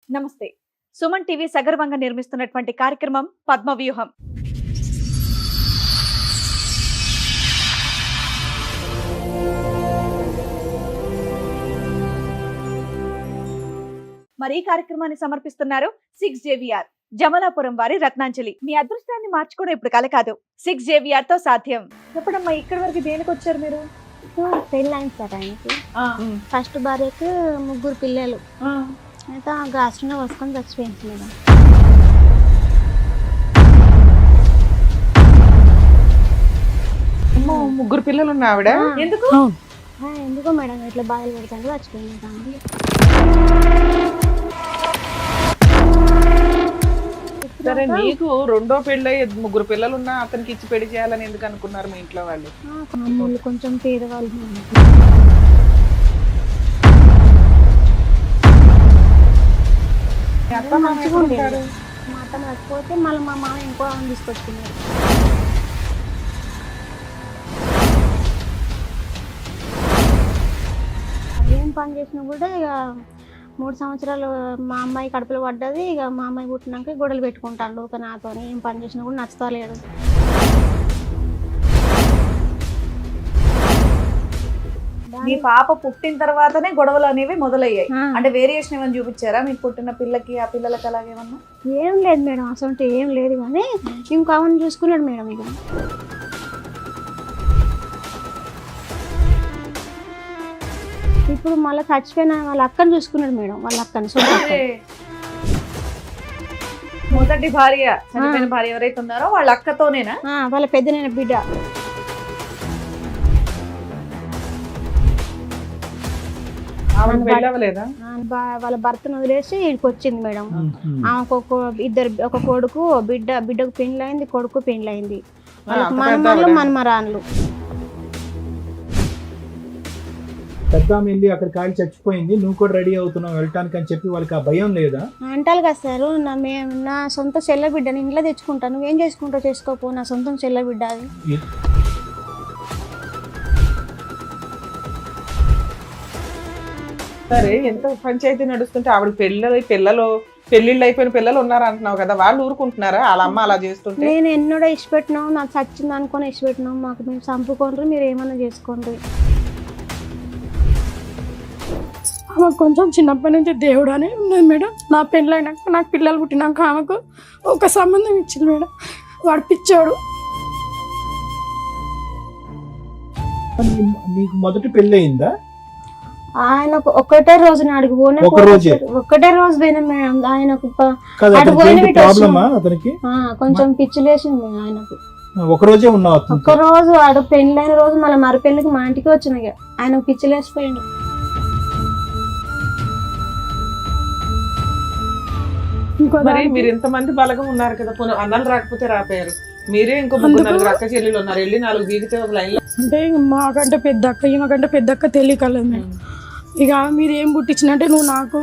నమస్తే. సుమన్ టీవీ సగర్వంగా నిర్మిస్తున్నటువంటి కార్యక్రమం పద్మవ్యూహం. మరి ఈ కార్యక్రమాన్ని సమర్పిస్తున్నారు 6JVR జమలాపురం వారి రత్నాంజలి. మీ అదృష్టాన్ని మార్చుకోవడం ఇప్పుడు కల కాదు, 6JVR తో సాధ్యం. ఎప్పుడమ్మా ఇక్కడి వరకు దేనికి వచ్చారు మీరు? పెళ్ళైంది సార్ ఆయనకి. ఫస్ట్ భార్యకు 3 పిల్లలు. అయితే గాసులో వసుకొని చచ్చిపోయింది మేడం. ముగ్గురు పిల్లలు ఉన్న ఆవిడ ఎందుకు? ఎందుకో మేడం ఇట్లా బాధలు పెడతాను చచ్చిపోయింది. సరే, నీకు రెండో పెళ్ళై 3 పిల్లలు ఉన్నా అతనికి ఇచ్చి పెళ్లి చేయాలని ఎందుకు అనుకున్నారు మీ ఇంట్లో వాళ్ళు? మామూలు కొంచెం పేదవాళ్ళు. మా అత్త మర్చిపోతే మళ్ళీ మా మామ ఇంకో ఆమె తీసుకొచ్చుకున్నారు. ఏం పని చేసినా కూడా ఇక 3 సంవత్సరాలు మా అమ్మాయి కడుపులో పడ్డది. ఇక మా అమ్మాయి పుట్టినాక గొడవలు పెట్టుకుంటాడు. ఒక నాతో ఏం పని చేసినా కూడా నచ్చుతలేడు. మీ పాప పుట్టిన తర్వాతనే గొడవలు అనేవి మొదలయ్యాయి. అంటే వేరియేషన్ ఏమైనా చూపించారా మీకు పుట్టిన పిల్లకి ఆ పిల్లలకి అలాగేమన్నా? ఏం లేదు మేడం, అసలు ఏం లేదు. కానీ ఇంకో ఆమెను చూసుకున్నాడు మేడం. ఇక ఇప్పుడు మళ్ళీ చచ్చిపోయిన వాళ్ళ అక్కని చూసుకున్నాడు మేడం. వాళ్ళ అక్కని మొదటి భార్య చనిపోయిన భార్య ఎవరైతే ఉన్నారో వాళ్ళ అక్కతోనేనా? వాళ్ళ పెద్దనైన బిడ్డ. వాళ్ళ భర్తను వదిలేసి ఇక్కడికి వచ్చింది మేడం. ఆమెకు ఒక కొడుకు బిడ్డకు పెళ్ళైంది, కొడుకు పెళ్ళైంది. మనమరాళ్ళు మనమరాన్లు. పెద్ద వెళ్ళి అక్కడ కాలి చచ్చిపోయింది, నువ్వు కూడా రెడీ అవుతున్నావు వెళ్ళటానికి అని చెప్పి వాళ్ళకి ఆ భయం లేదా? అంటారు కదా సార్, నా సొంత చెల్ల బిడ్డని ఇంట్లో తెచ్చుకుంటాను, నువ్వేం చేసుకుంటావు చేసుకోపో, నా సొంతం చెల్ల బిడ్డ అది. సరే, ఎంత పంచాయతీ నడుస్తుంటే ఆవిడ పెళ్ళిళ్ళు అయిపోయిన పిల్లలు ఉన్నారు అంటున్నావు కదా, వాళ్ళు ఊరుకుంటున్నారా వాళ్ళ అమ్మ అలా చేస్తుంటే? నేను ఎన్నడో ఇష్టపెట్టినావు, నాకు చచ్చింది అనుకొని ఇష్టపెట్టినావు, మాకు మేము చంపుకోండి, మీరు ఏమన్నా చేసుకోండి. ఆమెకు కొంచెం చిన్నప్పటి నుంచి దేవుడు అని ఉన్నది మేడం. నా పెళ్ళైనాక నాకు పిల్లలు పుట్టినాక ఆమెకు ఒక సంబంధం ఇచ్చింది మేడం. వాడు పిచ్చాడు. నీకు మొదటి పెళ్ళి అయిందా? ఆయనకు ఒకటే రోజు నాడికి ఒకటే రోజు పోయినా మేడం. ఆయనకు కొంచెం పిచ్చిలేసింది ఆయనకు. ఒక రోజే ఉన్నావు? ఒక రోజు ఆడు పెళ్ళైన రోజు మళ్ళీ మర పెళ్ళికి మా ఇంటికి వచ్చినాయి. ఆయనకు పిచ్చిలేసిపోయింది. మరి మీరు ఇంతమంది బలగం ఉన్నారు కదా, అన్నాలు రాకపోతే రాపోయారు. మీరే ఇంకో 3 అక్క చెల్లెలు ఉన్నారు, వెళ్ళి 4 బీగితే ఒక లైన్ లో. అంటే మాకంటే పెద్ద అక్క, ఈమెకంటే పెద్ద అక్క తెలియకలేదు మేడం. ఇక మీరు ఏం పుట్టించినంటే నువ్వు నాకు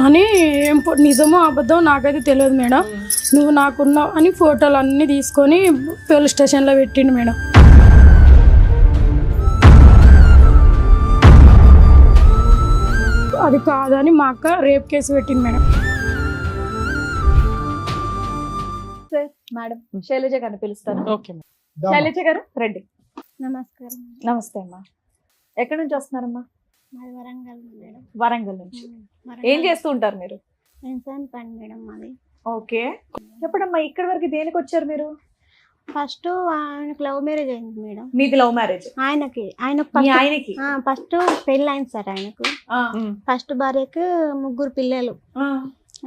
అని ఏం నిజమో అబద్ధం నాకైతే తెలియదు మేడం. నువ్వు నాకున్నావు అని ఫోటోలు అన్నీ తీసుకొని పోలీస్ స్టేషన్లో పెట్టిండు మేడం. అది కాదని మా అక్క రేప్ కేసు పెట్టింది మేడం. మేడం శైలజ గారిని పిలుస్తాను. ఓకే శైలజ గారు రండి. నమస్కారం. నమస్తే అమ్మా. ఎక్కడి నుంచి వస్తున్నారమ్మా? వరంగల్ మేడం. వరంగల్ నుంచి. ఏం చేస్తూ ఉంటారు మీరు? వ్యవసాయం పని మేడం మాది. ఓకే, చెప్పడమ్మా ఇక్కడి వరకు దేనికి వచ్చారు మీరు? ఫస్ట్ ఆయనకు లవ్ మ్యారేజ్ అయింది మేడం. మీది లవ్ మ్యారేజ్? ఆయనకి ఫస్ట్ పెళ్ళి అయింది సార్. ఆయనకు ఫస్ట్ భార్యకు 3 పిల్లలు.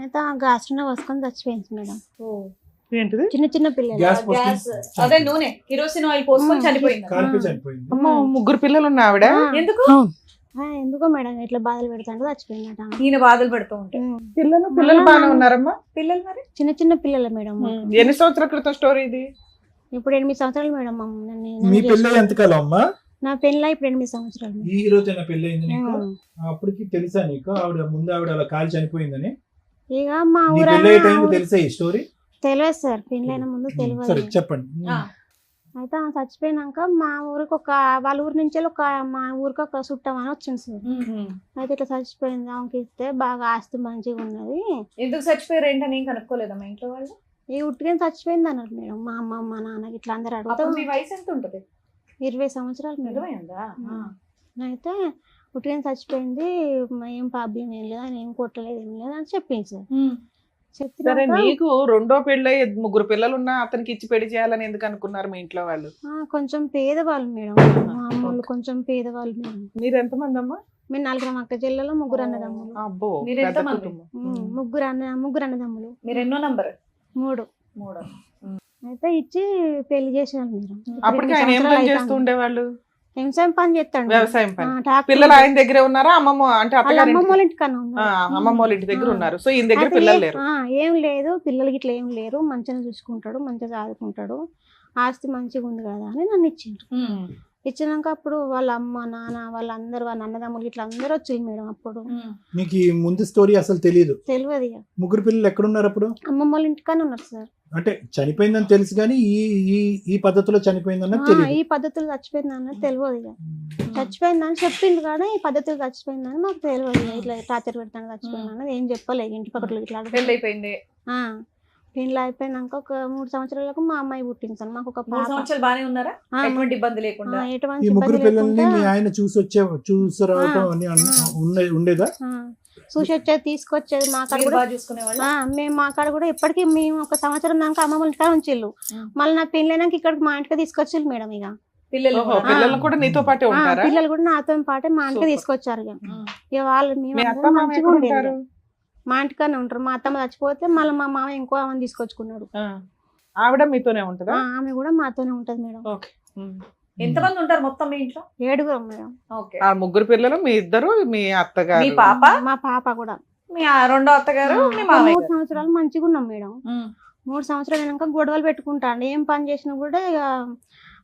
అయితే గాసులో వసుకొని చచ్చిపోయింది మేడం. చిన్న చిన్న పిల్లలు. అదే నూనె కిరోసిన్ ఆయిల్ పోసుకొని చనిపోయింది. 3 పిల్లలు ఉన్న ఆవిడ ఎందుకు? ఎందుకో మేడం ఇట్లా బాధలు పెడతాడు చచ్చిపోయిందట. ఈయన బాధలు పెడుతూ ఉంటాయి. పిల్లలు బాగానే ఉన్నారమ్మా? పిల్లలు మరి చిన్న చిన్న పిల్లలు మేడం. ఎన్ని సంవత్సరాల క్రితం స్టోరీ ఇది? ఇప్పుడు 8 సంవత్సరాలు మేడం. మీ పెళ్ళి ఎంతకాలం అమ్మా? నా పెళ్ళి ఇప్పుడు 8 సంవత్సరాలు. ఈ రోజైనా పెళ్ళి అయింది నీకు? అప్పటికి తెలుసా నీకు ఆవిడ అలా కాలి చనిపోయిందని? ఇక మా ఊరు తెలుసా ఈ స్టోరీ? తెలియదు సార్, పెళ్ళైన ముందు తెలియదు. చెప్పండి. అయితే ఆమె చచ్చిపోయినాక మా ఊరికి వాళ్ళ ఊరి నుంచి మా ఊరికి ఒక చుట్టం అని వచ్చింది సార్. అయితే ఇట్లా చచ్చిపోయింది ఆమెకి ఇస్తే బాగా ఆస్తి మంచిగా ఉన్నది. ఎందుకు చచ్చిపోయారు ఏంటని ఏం కనుక్కోలేదా ఇంట్లో వాళ్ళు? ఈ ఉట్టిగా చచ్చిపోయింది అన్నారు మేడం. మా అమ్మ మా నాన్నకి ఇట్లా అందరు అడుగుతాం. మీ వయసు ఎంత ఉంటుంది? 20 సంవత్సరాలు మేడం. 20 ఉందా? అయితే ఉట్టిగా చచ్చిపోయింది, ఏం ప్రాబ్లం ఏం లేదు, ఆయన ఏం కొట్టలేదు ఏం లేదు అని చెప్పింది సార్. సరే, చెప్పినాక నీకు రెండో పెళ్ళై 3 పిల్లలు ఉన్నా అతనికి ఇచ్చి పెళ్లి చేయాలని ఎందుకు అనుకున్నారు మీ ఇంట్లో వాళ్ళు? కొంచెం పేదవాళ్ళు మేడం, మా అమ్మోళ్ళు కొంచెం పేదవాళ్ళు మేడం. మీరు ఎంతమంది అమ్మా? మేము 4 అక్క చెల్లెలు, 3 అన్నదమ్ములు. అబ్బో, మీరు పెద్ద ఎంతమంది? కుటుంబం. ముగ్గురు అన్నదమ్ములు. మీరు ఎన్నో నంబర్? 3. 3. అయితే ఇచ్చి పెళ్లి చేసేవాళ్ళు మేడం. అప్పటికి ఆయన ఏం పని చేస్తూ ఉండేవాళ్ళు? వ్యవసాయం పని చేస్తాడు. వ్యవసాయం పని. ట్రాక్టర్ పిల్లలు ఆయన దగ్గరే ఉన్నారా? అమ్మమ్మ అంటే వాళ్ళ అత్తగారి అమ్మమ్మ ఇంటికి- వాళ్ళ ఇంటికన్నా ఉన్నారు. అమ్మమ్మ వాళ్ళ ఇంటి దగ్గర ఉన్నారు. సో ఈయన దగ్గర అయితే పిల్లలు లేరు. ఏం లేదు, పిల్లలకి ఇట్లా ఏం లేరు, మంచిగా చూసుకుంటాడు, మంచిగా చదువుకుంటాడు, ఆస్తి మంచిగా ఉంది కదా అని నన్ను ఇచ్చిండ్రు. ఇచ్చినాక అప్పుడు వాళ్ళ అమ్మ నాన్న వాళ్ళందరూ వాళ్ళ అన్నదమ్ములు ఇట్లా అందరూ వచ్చింది మేడం. అప్పుడు నీకు ఈ ముందు స్టోరీ అసలు తెలియదు? తెలియదు. ఇక 3 పిల్లలు ఎక్కడున్నారు అప్పుడు? అమ్మమ్మ వాళ్ళ ఇంటికన్నా ఉన్నారు సార్. అంటే చనిపోయిందని తెలుసు కానీ ఈ ఈ ఈ పద్ధతిలో చనిపోయిందన్నది తెలియదు. ఈ పద్ధతులు చచ్చిపోయిందని తెలియదు. ఇక చచ్చిపోయిందని చెప్పింది కానీ ఈ పద్ధతులు చచ్చిపోయిందని మాకు తెలియదు. ఇట్లా టార్చర్ పెడతాను చచ్చిపోయిందని ఏం చెప్పలేదు. ఇంటి పక్కన ఇట్లా పెళ్లి అయిపోయింది. పెళ్ళి అయిపోయినాక ఒక 3 సంవత్సరాలకు మా అమ్మాయి పుట్టింది సార్. మాకు ఒక 3 సంవత్సరాలు బానే ఉన్నారా? ఎటువంటి ఇబ్బంది లేకుండా? ఎటువంటి ఈ 3 ఇబ్బంది పిల్లల్ని లేకుండా మీ ఆయన చూసి రావటం అని ఉండేదా? చూసి వచ్చేది, తీసుకొచ్చేది. మా కాడ మీరు కూడా బాగా చూసుకునేవాళ్ళు? మేము మా కాడ కూడా ఎప్పటికీ మేము ఒక సంవత్సరం దాకా అమ్మ వాళ్ళ ఇంటికాడ ఉంచిళ్ళు. మళ్ళీ నా పెళ్ళి అయినాక ఇక్కడికి మా ఇంటికి తీసుకొచ్చిళ్ళు మేడం. ఇక పిల్లలు ఓహో, పిల్లలు కూడా నీతో పాటే ఉంటారా? పిల్లలు కూడా నాతో పాటే మా ఇంటికి Super. తీసుకొచ్చారు. ఇక వాళ్ళు మీ మేము అత్త అందరం మామ మంచిగా ఎక్కడ ఉండేది. ఉంటారు? మా ఇంటికనే ఉంటారు. మా అత్తమ్మ చచ్చిపోతే మళ్ళీ మా మామ ఇంకో ఆమెను తీసుకొచ్చుకున్నాడు. ఆవిడ మీతోనే ఉంటదా? ఆమె కూడా మాతోనే ఉంటది మేడం. ఓకే. ఎంతమంది ఉంటారు మొత్తం మీ ఇంట్లో? 7 మేడం. ఓకే. ఆ 3 పిల్లలు, మీ ఇద్దరు, మీ అత్తగారు. మీ పాప, మా పాప కూడా. మీ రెండో అత్తగారు, మీ ఒక మామయ్య 3 సంవత్సరాలు మంచిగా ఉన్నాం మేడం. 3 సంవత్సరాలు అయినాక గొడవలు పెట్టుకుంటాండు. ఏం పని చేసినా కూడా ఇక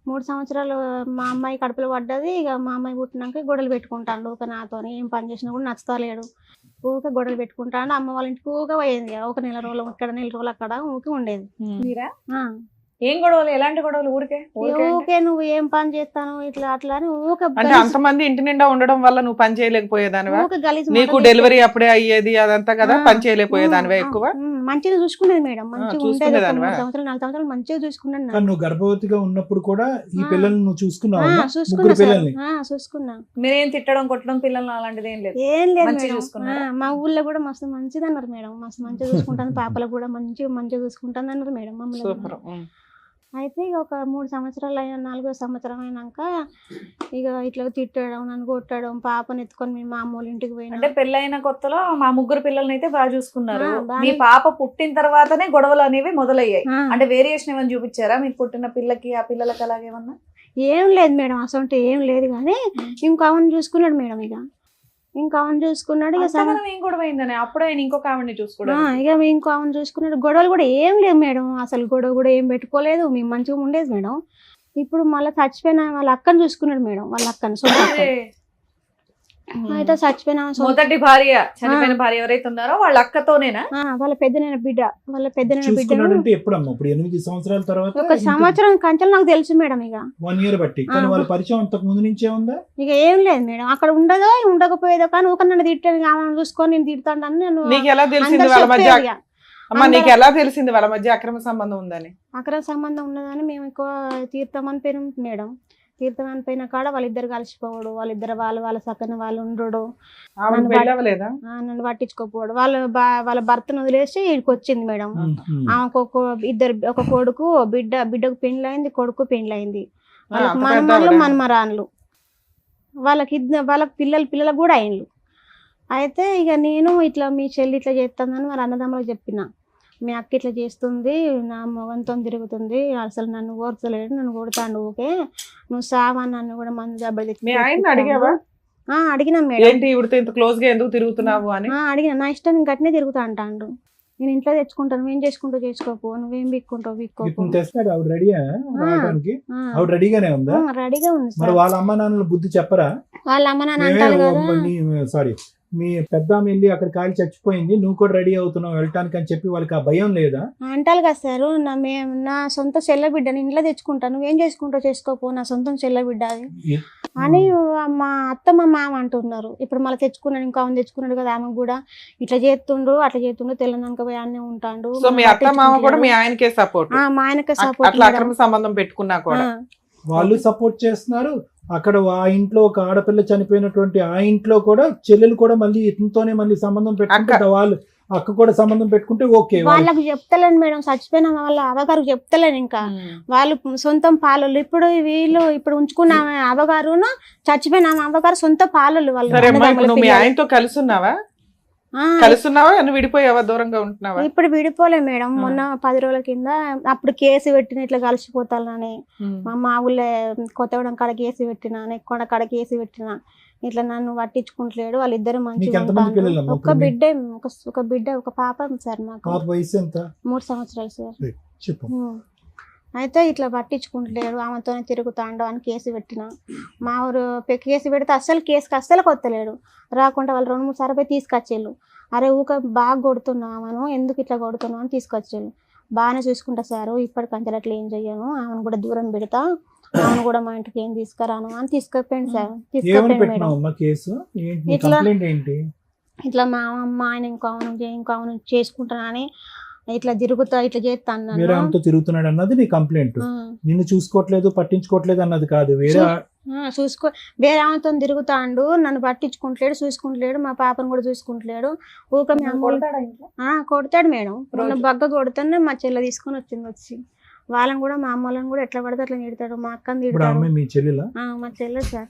3 సంవత్సరాలు మా అమ్మాయి కడుపులో పడ్డది. ఇక మా అమ్మాయి పుట్టినాక గొడవలు పెట్టుకుంటాడు. ఊక నాతో ఏం పని చేసినా కూడా నచ్చుతలేడు. ఊక గొడవలు పెట్టుకుంటాడు. అమ్మ వాళ్ళ ఇంటికి ఊక పోయేది. ఒక నెల రోజులు ఇక్కడ, నెల రోజులు అక్కడ ఊకే ఉండేది. మీరా? ఆ. ఏం గొడవలు? ఎలాంటి గొడవలు? ఊరికే ఊకే నువ్వు ఏం పని చేస్తాను ఇట్లా అట్లా అని ఊక అంటే అంతమంది ఇంటి నిండా ఉండడం వల్ల నువ్వు పని చేయలేకపోయేదానివా? ఊక గలీజ్ నీకు మాటలు డెలివరీ అప్పుడే అయ్యేది అదంతా కదా, పని చేయలేకపోయేదానివా ఎక్కువ? మంచిగా చూసుకునేది మేడం. మంచిగా ఉండేది. ఒక చూసుకునేదానివా? 3 సంవత్సరాలు 4 సంవత్సరాలు మంచిగా చూసుకున్నాను. కానీ నువ్వు గర్భవతిగా ఉన్నప్పుడు కూడా ఈ పిల్లల్ని నువ్వు చూసుకున్నావు? చూసుకున్నా 3 సార్. పిల్లల్ని చూసుకున్నా. మీరేం తిట్టడం కొట్టడం పిల్లలు అలాంటిది ఏం లేదు? ఏం లేదు మంచిగా మేడం. చూసుకున్నారా? మా ఊర్లో కూడా మస్తు మంచిది అన్నారు మేడం. మస్తు మంచిగా చూసుకుంటాను. పాపలకు కూడా మంచిగా చూసుకుంటాను అన్నారు మేడం మమ్మల్ని. సూపర్. అయితే ఇక ఒక 3 సంవత్సరాలు అయినా 4వ సంవత్సరం అయినాక ఇక ఇట్లా తిట్టడం, నన్ను కొట్టడం, పాపను ఎత్తుకొని మా అమ్మ వాళ్ళ ఇంటికి పోయినా. అంటే పెళ్ళైన కొత్తలో మా 3 పిల్లల్ని అయితే బాగా చూసుకున్నారు. బాగానే. మీ పాప పుట్టిన తర్వాతనే గొడవలు అనేవి మొదలయ్యాయి. ఆ, అంటే వేరియేషన్ ఏమైనా చూపించారా మీకు పుట్టిన పిల్లకి ఆ పిల్లలకి అలాగేమన్నా? ఏం లేదు మేడం. అసలు ఏం లేదు కానీ ఇంకో ఆమెను చూసుకున్నాడు మేడం. ఇంకో ఆమెను చూసుకున్నాడు. ఇక అంతగానం ఏం గొడవ అయిందని అప్పుడే ఆయన ఇంకొక ఆవిడని చూసుకోవడం? ఇక ఇంకో ఆమెను చూసుకున్నాడు. గొడవలు కూడా ఏం లేవు మేడం. అసలు గొడవ కూడా ఏం పెట్టుకోలేదు. మేము మంచిగా ఉండేది మేడం. ఇప్పుడు మళ్ళీ చచ్చిపోయిన వాళ్ళ అక్కను చూసుకున్నాడు మేడం. వాళ్ళ అక్కను సొంత అక్క. అయితే చచ్చిపోయిన మొదటి భార్య, చనిపోయిన భార్య ఎవరైతే ఉన్నారో వాళ్ళ అక్కతోనేనా? వాళ్ళ పెద్దనైన బిడ్డ, వాళ్ళ పెద్దనైన బిడ్డను చూసుకున్నాడంటే ఎప్పుడమ్మా? ఇప్పుడు 8 సంవత్సరాల తర్వాత, ఒక సంవత్సరం కంచెలు నాకు తెలుసు మేడం. ఇక 1 ఇయర్ బట్టి. కానీ వాళ్ళ పరిచయం అంతకు ముందు నుంచే ఉందా? ఇక ఏం లేదు మేడం. అక్కడ ఉండదో ఉండకపోయేదో కానీ ఒక నన్ను తిట్టాను, ఆమెను చూసుకొని నేను తిడతాను. నేను నీకు ఎలా తెలిసింది అందరూ వాళ్ళ మధ్య? చెప్పారు ఇక. అమ్మా, నీకు ఎలా తెలిసింది వాళ్ళ మధ్య అక్రమ సంబంధం ఉందని? అక్రమ సంబంధం ఉన్నదని మేము ఎక్కువ తీర్థం అని పోయినాం మేడం. తీర్థం అని పోయిన కాడ వాళ్ళిద్దరు కలిసిపోవడు, వాళ్ళిద్దరు వాళ్ళ సక్కన వాళ్ళు ఉండడు, ఆవిడ పెళ్ళవలేదా? నన్ను పట్టించుకోపోవడు. వాళ్ళ భర్తను వదిలేసి ఇక్కడికి వచ్చింది మేడం. ఆమెకు ఒక కొడుకు, బిడ్డకు పెండ్లైంది, కొడుకు పెండ్లైంది. వాళ్ళకి అంత మనమరాళ్ళు పెద్దవాడా? మనమరాన్లు. వాళ్ళకి పిల్లలకు కూడా అయిండ్లు. అయితే ఇక నేను ఇట్లా మీ చెల్లి ఇట్లా చేస్తుందని వాళ్ళ అన్నదమ్ములకు చెప్పిన. మీ అక్క ఇట్లా చేస్తుంది, నా మొగంతో తిరుగుతుంది, అసలు నన్ను ఓర్చలేడు, నన్ను కొడతాడు, ఊకే నువ్వు సావా, నన్ను కూడా మందు దెబ్బలు మీ ఆయన అడిగావా? అడిగినా మేడం. ఏంటి ఇవిడితో ఇంత క్లోజ్ గా ఎందుకు తిరుగుతున్నావు అని? అడిగిన. నా ఇష్టం నేను గట్టినే తిరుగుతా అంటాడు. నేను ఇంట్లో తెచ్చుకుంటాను, నువ్వేం చేసుకుంటూ చేసుకోపో, నువ్వేం బిక్కుంటావు బిక్కోపో. ఇప్పుడు తెస్తాడు. ఆవిడ రెడీయా రావడానికి? ఆవిడ రెడీగానే ఉందా? రెడీగా ఉంది మరి సార్. వాళ్ళ అమ్మ నాన్నలు బుద్ధి చెప్పరా? వాళ్ళ అమ్మ నాన్న అంటారు కదా. సారీ, మీ పెద్దామె వెళ్ళి అక్కడ కాలి చచ్చిపోయింది, నువ్వు కూడా రెడీ అవుతున్నావు వెళ్ళటానికి అని చెప్పి వాళ్ళకి ఆ భయం లేదా? అంటారు కదా సార్, నా సొంత చెల్ల బిడ్డని ఇంట్లో తెచ్చుకుంటాను, నువ్వేం చేసుకుంటావు చేసుకోపో, నా సొంతం చెల్ల బిడ్డ అది అని మా అత్త మా మామ అంటున్నారు. ఇప్పుడు మళ్ళీ తెచ్చుకున్నాడు, ఇంకా ఆమె తెచ్చుకున్నాడు కదా, ఆమె కూడా ఇట్లా చేస్తుండ్రు అట్లా చేస్తుండ్రు, తెలంగాణ పోయి అన్నీ ఉంటాడు. సో మీ అత్త మామ కూడా మీ ఆయనకే సపోర్ట్, మా ఆయనకే అట్లా సపోర్ట్. అక్రమ సంబంధం పెట్టుకున్నా కూడా వాళ్ళు సపోర్ట్ చేస్తున్నారు. అక్కడ ఆ ఇంట్లో ఒక ఆడపిల్ల చనిపోయినటువంటి ఆ ఇంట్లో కూడా చెల్లెలు కూడా మళ్ళీ ఇతనితోనే మళ్ళీ సంబంధం పెట్టుకుంటే, వాళ్ళు అక్క కూడా సంబంధం పెట్టుకుంటే ఓకే. వాళ్ళకి చెప్తలేను మేడం, చచ్చిపోయిన వాళ్ళ అవగారు చెప్తలేను. ఇంకా వాళ్ళు సొంతం పాలలు. ఇప్పుడు వీళ్ళు ఇప్పుడు ఉంచుకున్న అవగారును చచ్చిపోయిన అవగారు సొంత పాలలు వాళ్ళు. మీ ఆయనతో కలిసి ఉన్నావా? నువ్వు విడిపోయావా, దూరంగా ఉంటున్నావా? ఇప్పుడు విడిపోలే మేడం. మొన్న 10 రోజుల కింద అప్పుడు కేసు పెట్టిన ఇట్లా కలిసిపోతానని, మా ఊళ్ళో కొత్తగూడెం కాడ కేసు పెట్టిన, నెక్కొండ కాడ కేసు పెట్టిన, ఇట్లా నన్ను పట్టించుకుంటలేడు. వాళ్ళిద్దరు మంచిగా ఉంటారు. ఒక బిడ్డ ఒక పాప సార్. మాకు 3 సంవత్సరాలు సార్. అయితే ఇట్లా పట్టించుకుంటలేడు, ఆమెతోనే తిరుగుతాండు అని కేసు పెట్టిన. మా ఊరు కేసు పెడితే కేసుకి అస్సలు కొత్తలేడు. రాకుండా వాళ్ళు 2-3 సార్లు పోయి తీసుకొచ్చేళ్ళు. అరే ఊక బాగా కొడుతున్నాను, ఎందుకు ఇట్లా కొడుతున్నావు అని తీసుకొచ్చేళ్ళు. బాగానే చూసుకుంటా సారు, ఇప్పటికంటే అట్లా ఏం చెయ్యను, ఆమెను కూడా దూరం పెడతా, ఆమెను కూడా మా ఇంటికి ఏం తీసుకురాను అని తీసుకెళ్ళిపోయింది సార్. ఇట్లా మా అమ్మ ఆయన ఇంకో చేసుకుంటానని ఇట్లా తిరుగుతా ఇట్లా చేస్తాను, వేరే ఆమెతో తిరుగుతున్నాడు అన్నది నీ కంప్లైంట్. నిన్ను చూసుకోవట్లేదు పట్టించుకోవట్లేదు అన్నది కాదు, వేరే ఆమెతో తిరుగుతాండు, నన్ను పట్టించుకుంటలేడు, చూసుకుంటలేడు, మా పాపను కూడా చూసుకుంటలేడు. ఊక కొడతాడు మేడం. మొన్న బగ్గ కొడుతానే మా చెల్లె తీసుకొని వచ్చి వాళ్ళని కూడా మా అమ్మలను కూడా ఎట్లా పడితే అట్లా తిడతాడు. మా అక్కని తిడతాడు, మా చెల్లె సార్.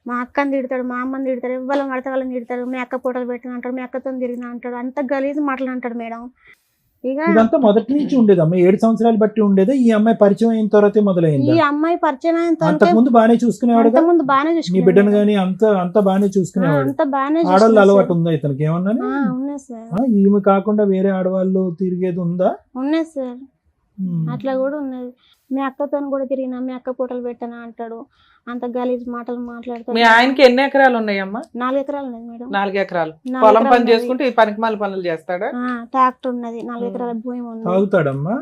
మా అక్కని తిడతాడు, మా అమ్మని తిడతాడు, ఎవరిని పడితే వాళ్ళని తిడతాడు. మీ అక్క పూటలు పెట్టిన అంటాడు, మీ అక్కతో తిరిగిన అంటాడు. అంత గలీజ్ మాటలు అంటాడు మేడం. ఇదంతా మొదటి నుంచి ఉండేదమ్మా, 7 సంవత్సరాలు బట్టి ఉండేదా? ఈ అమ్మాయి పరిచయం అయిన తర్వాత మొదలైంది? ఈ అమ్మాయి పరిచయం అయిన తర్వాత ముందు బాగానే చూసుకునేవాడు, నీ బిడ్డను గానీ అంత బాగానే చూసుకునేవాడు. ఆడవాళ్ళు అలవాటు ఉందా ఇతనికి ఏమన్నా? ఈమె కాకుండా వేరే ఆడవాళ్ళు తిరిగేది ఉందా? ఉన్నాయి సార్, అట్లా కూడా ఉన్నది. మీ అక్కతో కూడా తిరిగినా, మీ అక్క పూటలు పెట్టనా అంటాడు. అంత గలీజ్ మాటలు మాట్లాడతాడు. మీ ఆయనకి ఎన్ని ఎకరాలు ఉన్నాయమ్మా? 4 ఎకరాలు ఉన్నాయి మేడం. 4 ఎకరాలు పొలం పని చేసుకుంటే ఈ పనికిమాల పనులు చేస్తాడా? ట్రాక్టర్ ఉన్నది, 4 ఎకరాల భూమి ఉంది. తాగుతాడమ్మా?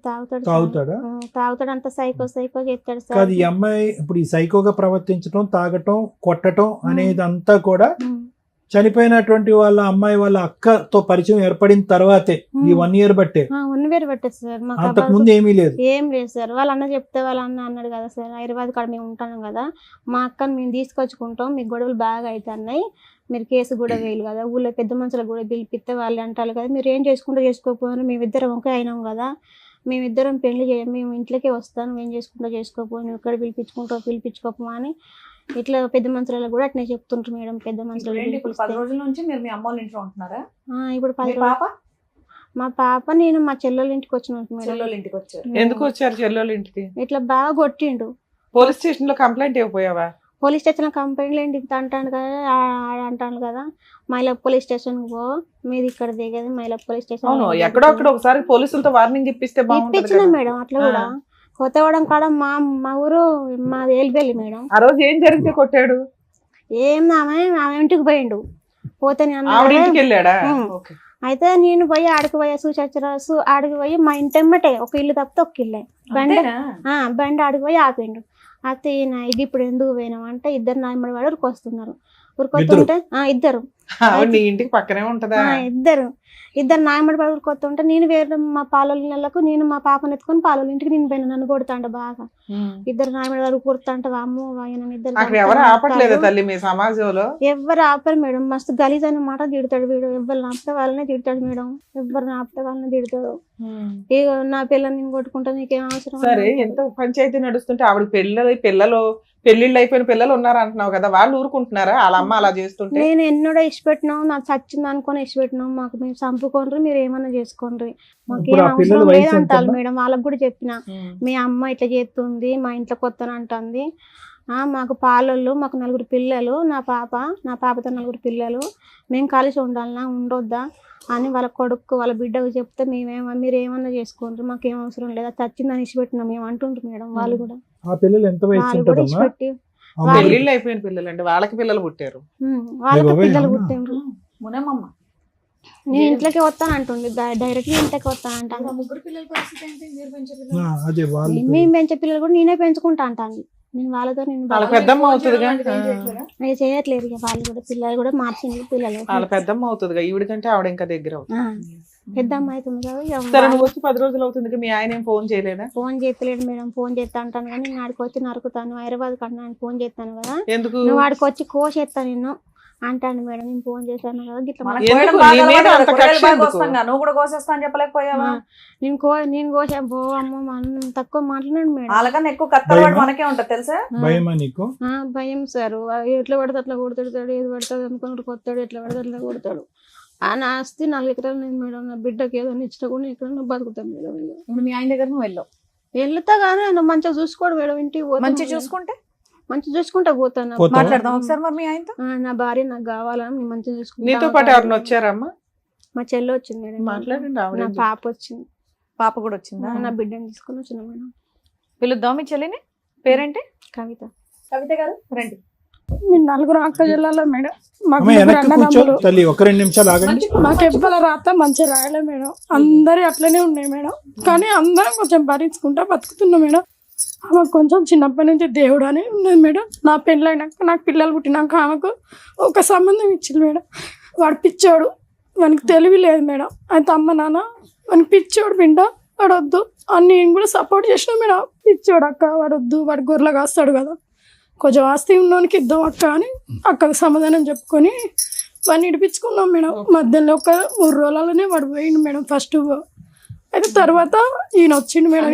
తాగుతాడు, అంత సైకో చేస్తాడు సార్. కాదు, ఈ అమ్మాయి ఇప్పుడు ఈ సైకోగా ప్రవర్తించడం, తాగటం, కొట్టడం అనేది అంతా కూడా చనిపోయినటువంటి వాళ్ళ అమ్మాయి వాళ్ళ అక్కతో పరిచయం ఏర్పడిన తర్వాతే, ఈ 1 year బట్టే? 1 year బట్టే సార్. అంతకు ముందు ఏం లేదు సార్. వాళ్ళ అన్న చెప్తే వాళ్ళ అన్న అన్నాడు కదా సార్, హైదరాబాద్ కాడ మేము ఉంటాం కదా, మా అక్కని మేము తీసుకొచ్చుకుంటాం, మీకు గొడవలు బాగా అవుతున్నాయి, మీరు కేసు కూడా వేయలు కదా, ఊళ్ళో పెద్ద మనుషులకు కూడా పిలిపిస్తే వాళ్ళు అంటారు కదా, మీరు ఏం చేసుకుంటూ చేసుకోకపోయినా మేమిద్దరం ఒకే అయినాం కదా, మేమిద్దరం పెళ్లి మేము ఇంట్లోకే వస్తాను, ఏం చేసుకుంటూ చేసుకోకపోయి, నువ్వు ఇక్కడ పిలిపించుకోపో అని ఇట్లా పెద్ద మనుషులలో కూడా అట్నే చెప్తుంటారు మేడం. పెద్ద మనుషులు 10 రోజుల నుంచి మీరు మీ అమ్మ వాళ్ళ ఇంట్లో ఉంటున్నారా? ఇప్పుడు 10 పాప మా పాప నేను మా చెల్లెల ఇంటికి వచ్చిన ఇంటికి వచ్చారు. ఎందుకు వచ్చారు చెల్లెల ఇంటికి? ఇట్లా బాగా కొట్టిండు. పోలీస్ స్టేషన్ లో కంప్లైంట్ ఇవ్వపోయావా? పోలీస్ స్టేషన్ లో కంప్లైంట్ ఏంటి అంటాను కదా, అంటాను కదా, మైలప్ పోలీస్ స్టేషన్ పో, మీది ఇక్కడ దిగేది మైలప్ పోలీస్ స్టేషన్. ఎక్కడో అక్కడ ఒకసారి పోలీసులతో వార్నింగ్ ఇప్పించిన మేడం. అట్లా కూడా కొత్తగూడెం కాడ మా ఊరు మాది ఏలిబెల్లి మేడం. ఆ రోజు ఏం జరిగితే కొట్టాడు? ఆమె ఇంటికి పోయిండు, పోతే వెళ్ళాడా? అయితే నేను పోయి ఆడికి పోయా చూసొచ్చు, ఆడికి పోయి మా ఇంటి ఎమ్మటే ఒక ఇల్లు తప్పితే ఒక ఇల్లే బండి ఆడికి పోయి ఆపిండు. అయితే ఈయన ఇప్పుడు ఎందుకు పోయినాం అంటే, ఇద్దరు నాయమడి వాడు ఉరికొస్తున్నారు. ఉరికొస్తుంటే ఇద్దరు ఇంటికి పక్కనే ఉంటదా? ఇద్దరు నాయమడి వాడు ఉరికొస్తుంటే నేను వేరే మా పాలలకు నేను మా పాపను ఎత్తుకొని పాల ఇంటికి నేను పోయినా, నన్ను కొడుతాంట బాగా. ఇద్దరు నాయమడి వాడు కొడుతుంటే అమ్మో ఎవరు ఆపట్లేదు తల్లి మీ సమాజంలో? ఎవరు ఆపరు మేడం. మస్తు గలీజ్ అనే మాట తిడతాడు వీడు. ఎవరు ఆపితే వాళ్ళనే తిడతాడు మేడం, ఎవరిని ఆపితే వాళ్ళని తిడతాడు. ఇక నా పిల్లల్ని నేను కొట్టుకుంటా, నీకేం అవసరం? సరే, ఎంత పంచాయతీ నడుస్తుంటే ఆవిడ పెళ్లిళ్ళు అయిపోయిన పిల్లలు ఉన్నారు అంటున్నావు కదా, వాళ్ళు ఊరుకుంటున్నారా వాళ్ళ అమ్మ అలా చేస్తుంటే? నేను ఎన్నడో ఇష్టపెట్టినాం, నాకు చచ్చింది అనుకొని ఇష్టపెట్టినాం, మాకు మేము చంపుకోండి, మీరు ఏమన్నా చేసుకోండి, మాకేం అవసరం లేదంటారు మేడం. వాళ్ళకి కూడా చెప్పిన, మీ అమ్మ ఇట్లా చేస్తుంది, మా ఇంట్లో కొత్తని అంటుంది, మాకు పాలళ్ళు, మాకు 4 పిల్లలు, నా పాపతో 4 పిల్లలు, మేము కలిసి ఉండాలన్నా ఉండొద్దా అని వాళ్ళ కొడుకు వాళ్ళ బిడ్డకు చెప్తే మీరు ఏమన్నా చేసుకోండి, మాకేం అవసరం లేదా, చచ్చిందని ఇచ్చిపెట్టినా మేము అంటుంటారు మేడం. వాళ్ళు కూడా ఇచ్చిపెట్టి పెళ్ళిళ్ళు అయిపోయిన పిల్లలు అంటే వాళ్ళకి పిల్లలు పుట్టారు. వాళ్ళకి బాబాయ్, పిల్లలు అవునా? పుట్టిండ్రు. మునమమ్మ నేను ఇంట్లోకి వస్తాను అంటుంది, డైరెక్ట్ ఇంట్లోకి వస్తాను అంటాను. ముగ్గురు పిల్లల పరిస్థితి ఏంటి? మీరు పెంచే పిల్లలు? అదే వాళ్ళు మేము పెంచే పిల్లలు కూడా నేనే పెంచుకుంటా అంటాను. నేను వాళ్ళతో నేను వాళ్ళ పెద్దమ్మ అవుతుందిగా. నేను చేయట్లేదు ఇక, వాళ్ళు కూడా పిల్లలు కూడా మార్చింది పిల్లలు. వాళ్ళ పెద్దమ్మ అవుతుందిగా, ఈవిడికంటే ఆవిడ ఇంకా దగ్గర అవుతుంది. పెద్ద అమ్మాయి అవుతుంది కదా ఇక. సరే నువ్వు వచ్చి 10 రోజులు అవుతుంది, మీ ఆయన ఏం ఫోన్ చేయలేదా? ఫోన్ చేస్తలేడు మేడం, ఫోన్ చేస్తా అంటాను కానీ నేను ఆడికి వచ్చి నరుకుతాను, హైదరాబాద్ కన్నా ఫోన్ చేస్తాను కదా, ఎందుకు? నువ్వు ఆడికి వచ్చి కోసేస్తాను నిన్ను అంటాను మేడం. నేను ఫోన్ చేశాను కదా గిట్ల మనకు ఎందుకు? కోయడం బాగా నీ మీద అలవాటు అంత కదా, కూరగాయలు కక్ష బాగా ఎందుకు? కోస్తాం కదా, నువ్వు కూడా కోసేస్తా అని చెప్పలేకపోయావా? నేను కోసా పో అమ్మ మనం తక్కువ మాట్లాడాను మేడం. వాళ్ళకన్నా ఎక్కువ కత్తలు వాడు మనకే ఉంటది తెలుసా? భయమా నీకు? భయం సార్, ఎట్లా పడితే అట్లా కొడతాడు, ఏది పడుతుంది అనుకున్నాడు కొత్తాడు, ఎట్లా పడితే అట్లా కొడతాడు. నా ఆస్తి 4 ఎకరాలు నేను మేడం, నా బిడ్డకి ఏదో ఇచ్చినా కూడా ఎక్కడ బతుకుతాను మేడం. ఇప్పుడు మీ ఆయన దగ్గర నువ్వు వెళ్ళావు, వెళ్తా కానీ ఆయన మంచిగా చూసుకోడు మేడం, ఇంటికి పోతా మంచి చూసుకుంటే మంచిగా చూసుకుంటా పోతాను. పోతావా? మాట్లాడదాం ఒకసారి మరి మీ ఆయనతో. నా భార్య నాకు కావాలని నేను మంచిగా చూసుకుంటా. నీతో పాటు ఎవరిని వచ్చారమ్మా? మా చెల్లి వచ్చింది మేడం, మాట్లాడండి. ఆవిడ నా ఎందుకు? పాప వచ్చింది, పాప కూడా వచ్చిందా? నా బిడ్డని తీసుకుని వచ్చిన మేడం. పిలుద్దాం మీ చెల్లిని, పేరేంటి? కవిత. కవిత గారు రండి. మీ 4 అక్క జిల్లాలో మేడం, మాకు అమ్మ 3 వెనక్కి కూర్చో అన్నదమ్ములు. తల్లి, ఒక 2 నిమిషాలు ఆగండి. మాకు ఎవ్వల రాత మంచిగా రాయలే మేడం, అందరి అట్లనే ఉన్నాయి మేడం. కానీ అందరం కొంచెం భరించుకుంటా బతుకుతున్నాం మేడం. ఆమెకు కొంచెం చిన్నప్పటి నుంచి దేవుడు అని ఉన్నది మేడం. నా పెళ్ళైనాక నాకు పిల్లలు పుట్టినాక ఆమెకు ఒక సంబంధం ఇచ్చింది మేడం. వాడు పిచ్చోడు, వానికి తెలివి లేదు మేడం. అయితే అమ్మ నాన్న వానికి పిచ్చోడు పిండ, వాడు వద్దు అని నేను కూడా సపోర్ట్ చేసిన మేడం. పిచ్చోడు అక్క, వాడు వద్దు, వాడు గొర్రెలు కాస్తాడు కదా, కొంచెం ఆస్తి ఉన్నోనికి ఇద్దాం అక్క అని అక్కకు సమాధానం చెప్పుకొని వాడిని ఇడిపించుకున్నాం మేడం. మధ్యలో ఒక 3 రోజులలోనే వాడు పోయిండు మేడం ఫస్ట్. అయితే తర్వాత ఈయన వచ్చిండు మేడం.